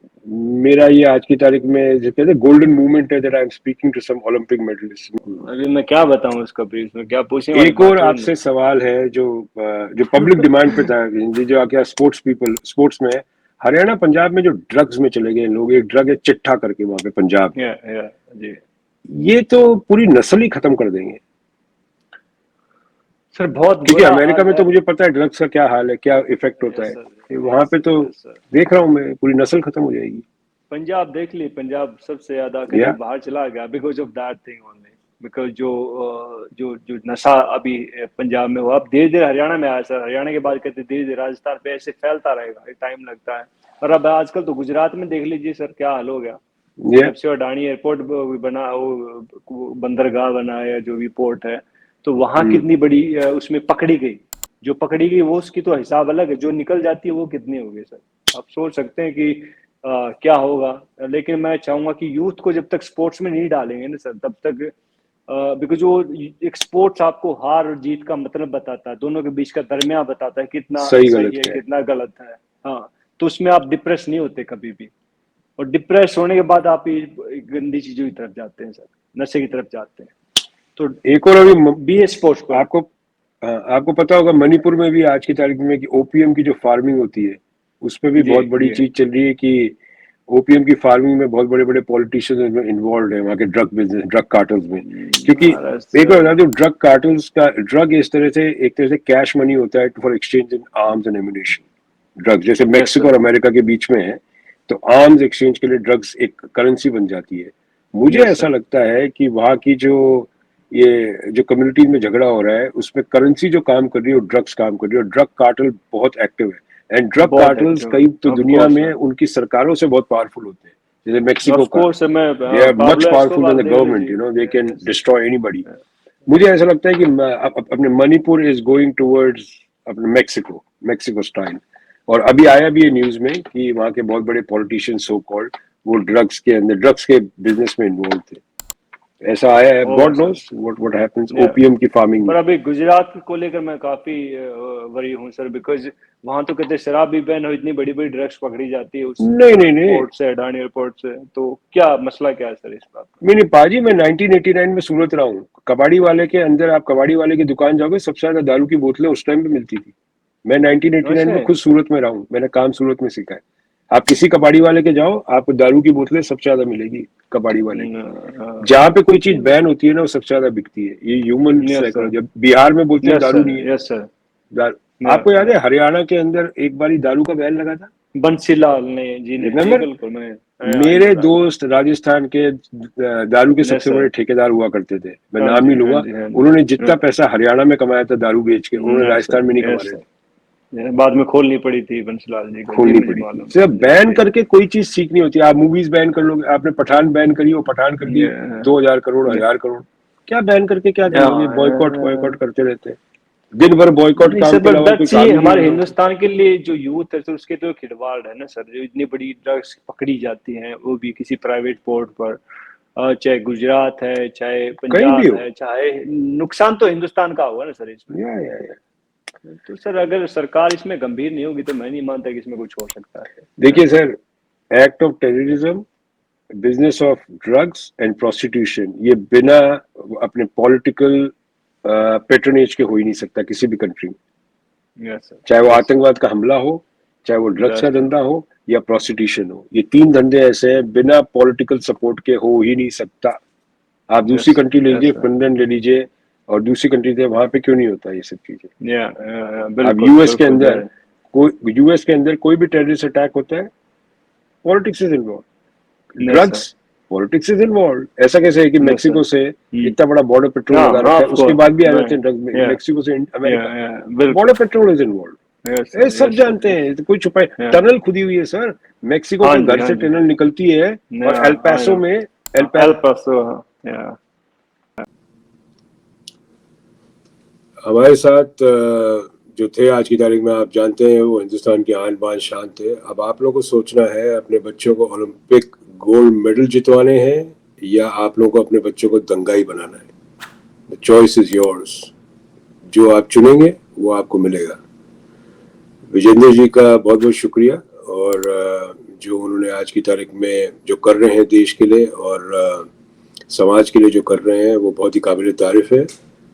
मेरा ये आज की तारीख में जो कहते हैं गोल्डन मोमेंट है, that I am speaking to some Olympic medalist. अभी मैं क्या बताऊं इसका ब्रीफ में, क्या पूछने वाली एक बात और हो आपसे सवाल है जो पब्लिक डिमांड पे था, जो आके स्पोर्ट्स पीपल स्पोर्ट्स में है, हरियाणा पंजाब में जो ड्रग्स में चले गए लोग, एक ड्रग है चिट्ठा करके वहां पे पंजाब में, या जी ये तो पूरी नस्ल ही खत्म कर देंगे। सर, बहुत क्योंकि बुरा अमेरिका हाल में है। तो मुझे पता है ड्रग्स का क्या हाल है, क्या इफेक्ट होता यस है, सर, वहां पे तो यस सर। देख रहा हूँ मैं, पूरी नस्ल खत्म हो जाएगी। पंजाब देख ली, पंजाब सबसे ज्यादा या करीब बाहर चला गया because of that thing only. Because जो नशा अभी पंजाब में हुआ, अब धीरे धीरे हरियाणा में आया सर। हरियाणा के बाद कहते धीरे धीरे राजस्थान पे ऐसे फैलता रहेगा, टाइम लगता है। और अब आजकल तो गुजरात में देख लीजिए सर, क्या हाल हो गया। या जब से अडानी एयरपोर्ट बना, वो बंदरगाह बना है, जो भी पोर्ट है, तो वहां कितनी बड़ी उसमें पकड़ी गई। जो पकड़ी गई वो उसकी तो हिसाब अलग है, जो निकल जाती है वो कितनी होगी सर। आप सोच सकते हैं कि क्या होगा। लेकिन मैं चाहूंगा कि यूथ को जब तक स्पोर्ट्स में नहीं डालेंगे ना सर, तब तक, बिकॉज वो एक स्पोर्ट्स आपको हार और जीत का मतलब बताता है, दोनों के बीच का दरमिया बताता है, कितना सही सही गलत है क्या है। कितना गलत है। हाँ, तो उसमें आप डिप्रेस नहीं होते कभी भी। और डिप्रेस होने के बाद आप ये गंदी चीजों की तरफ जाते हैं सर, नशे की तरफ जाते हैं। तो एक और अभी बी ए स्पोर्ट्स पर। आपको आपको पता होगा मणिपुर में भी आज की तारीख में कि ओपीएम की जो फार्मिंग होती है, उस पर भी जी बहुत बड़ी जी चीज चल रही है कि ओपीएम की फार्मिंग में बहुत बड़े बड़े पॉलिटिशियंस इन्वॉल्व है, वहाँ के ड्रग बिजनेस, ड्रग कार्टल्स में। क्योंकि एक बार बता दूं, ड्रग कार्टल्स का ड्रग इस तरह से, एक तरह से कैश मनी होता है for exchange in arms and ammunition. Drugs जैसे यस मेक्सिको सर। और अमेरिका के बीच में है, तो आर्म्स एक्सचेंज के लिए ड्रग्स एक करेंसी बन जाती है। मुझे यस ऐसा सर। लगता है कि वहाँ की ये जो कम्युनिटीज में झगड़ा हो रहा है, उसमें करेंसी जो काम कर रही है, ड्रग्स काम कर रही है, और ड्रग कार्टल बहुत एक्टिव है। एंड ड्रग बहुत कार्टल्स एक्टिव कई तो है, ऑफ दुनिया कोर्स में सर। उनकी सरकारों से बहुत पावरफुल होते हैं, जैसे मेक्सिको ऑफ का, कोर्स मैं they are much Pablo powerful then Escobar the देख गवर्नमेंट, लीजिए। They can yes destroy anybody. Sir. मुझे ऐसा लगता है कि अपने मणिपुर इज गोइंग टूवर्ड्स अपने मेक्सिको, मेक्सिको स्टाइल। और अभी आया भी है न्यूज में कि वहाँ के बहुत बड़े पॉलिटिशियन सो कॉल्ड, वो ड्रग्स के अंदर, ड्रग्स के बिजनेस में इन्वॉल्व थे, ऐसा आया है। होगा God sir. Knows what happens या ओपीएम की फार्मिंग पर में। अभी गुजरात को लेकर मैं काफी वरी हूँ सर, बिकॉज वहां तो कहते शराब भी बैन हो, इतनी बड़ी बड़ी ड्रग्स पकड़ी जाती है उस नहीं नहीं नहीं, पोर्ट से, अडानी एयरपोर्ट से। तो क्या मसला क्या है सर इस बात का? नहीं नहीं पाजी, मैं 1989 में सूरत रहा हूँ। कबाड़ी वाले के अंदर, आप कबाड़ी वाले की दुकान जाओगे, सबसे ज्यादा दारू की बोतलें उस टाइम पे मिलती थी। मैं 1989 वैसे में खुद सूरत में रहा हूँ, मैंने काम सूरत में सीखा है। आप किसी कबाड़ी वाले के जाओ, आपको दारू की बोतलें सबसे ज्यादा मिलेगी कबाड़ी वाले की। जहाँ पे कोई चीज बैन होती है ना, वो सबसे ज्यादा बिकती है। ये human yes sir. Psychology. Bihar में बोलते हैं यस दारू सर। नहीं है, यस सर। आपको याद है हरियाणा के अंदर एक बारी दारू का बैन लगा था, बंसीलाल ने जी ने, जी रिमेम्बर? बिल्कुल, मैं आई नो मेरे दैट। दोस्त राजस्थान के दारू के यस सबसे सर। बड़े ठेकेदार हुआ करते थे, मैं हाँ नाम जी, नहीं हाँ लूंगा। जी, हाँ उन्होंने जितना जी। पैसा हरियाणा में कमाया था दारू बेच के, उन्होंने यस राजस्थान में नहीं सर। कमा यस रहे थे। सर। बाद में खोलनी पड़ी थी बंसीलाल जी को, जी खोलनी मुझे पड़ी थी। मालूम सिर्फ है बैन जी। करके कोई चीज सीख नहीं होती। आप मूवीज बैन कर लोगे, आपने पठान बैन करी, वो पठान कर दी 2000 करोड़, 1000 करोड़। क्या बैन करके क्या कर लोगे? बॉयकॉट बॉयकॉट करते रहते हैं दिन भर, बॉयकॉट नहीं काम सर, के बट अलावा कोई दैट्स काम ये ही नहीं है हमारे इन लोगों को। हिंदुस्तान के लिए जो यूथ है, तो उसके तो खिलवाड़ है ना सर। जो इतनी बड़ी ड्रग्स पकड़ी जाती हैं, वो भी किसी प्राइवेट पोर्ट पर, चाहे गुजरात है, चाहे कहीं भी पंजाब हो। है, चाहे, नुकसान तो हिंदुस्तान का हुआ ना सर इसमें। या तो सर अगर सरकार इसमें गंभीर नहीं होगी, तो मैं नहीं मानता कि इसमें कुछ हो सकता है। देखिए sir, act of terrorism, business of drugs and prostitution, ये बिना अपने पॉलिटिकल पेट्रोनेज के हो ही नहीं सकता किसी भी कंट्री में। यस चाहे वो सर। यस आतंकवाद का हमला हो, चाहे वो ड्रग्स का सर। धंधा हो, या प्रोस्टिट्यूशन हो, ये तीन धंधे ऐसे हैं बिना पॉलिटिकल सपोर्ट के हो ही नहीं सकता। आप दूसरी यस कंट्री ले यस लीजिए, सर। फिनलैंड ले लीजिए, और दूसरी कंट्री थे, वहां पे क्यों नहीं होता ये सब चीजें? या अब बिल्कुल यूएस के बिल्कुल अंदर, कोई भी टेररिस्ट अटैक होता है, politics is involve, yes sir. Drugs, politics is involve. ऐसा कैसे है कि यस सर। मेक्सिको से इतना बड़ा बॉर्डर पेट्रोल हाँ लगा हाँ, रखा है, ऑफ उसके कोर्स। बाद भी आ मैं जाते हैं ड्रग्स या मेक्सिको से अमेरिका। या बिल्कुल। Border patrol is involve. Yes ये सर। सब यस जानते सर। हैं, तो कोई छुपाए। या टनल खुदी हुई है सर, मेक्सिको हाँ के जी, घर हाँ से जी। टनल निकलती है, और या एल आई पैसो नो। में, एल पासो। या हमारे साथ जो थे आज की तारीख में, आप जानते हैं, वो हिंदुस्तान की आन बान शान थे। अब आप लोगों को सोचना है अपने बच्चों को ओलंपिक गोल्ड मेडल जितवाने हैं या आप लोगों को अपने बच्चों को दंगाई बनाना है। The choice is yours. जो आप चुनेंगे वो आपको मिलेगा। विजेंद्र जी का बहुत बहुत शुक्रिया, और जो उन्होंने आज की तारीख में जो कर रहे हैं देश के लिए और समाज के लिए जो कर रहे हैं, वो बहुत ही काबिल तारीफ है।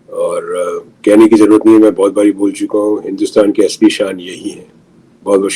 और कहने की ज़रूरत नहीं है, मैं बहुत बारी बोल चुका हूँ, हिंदुस्तान की असली शान यही है। बहुत बहुत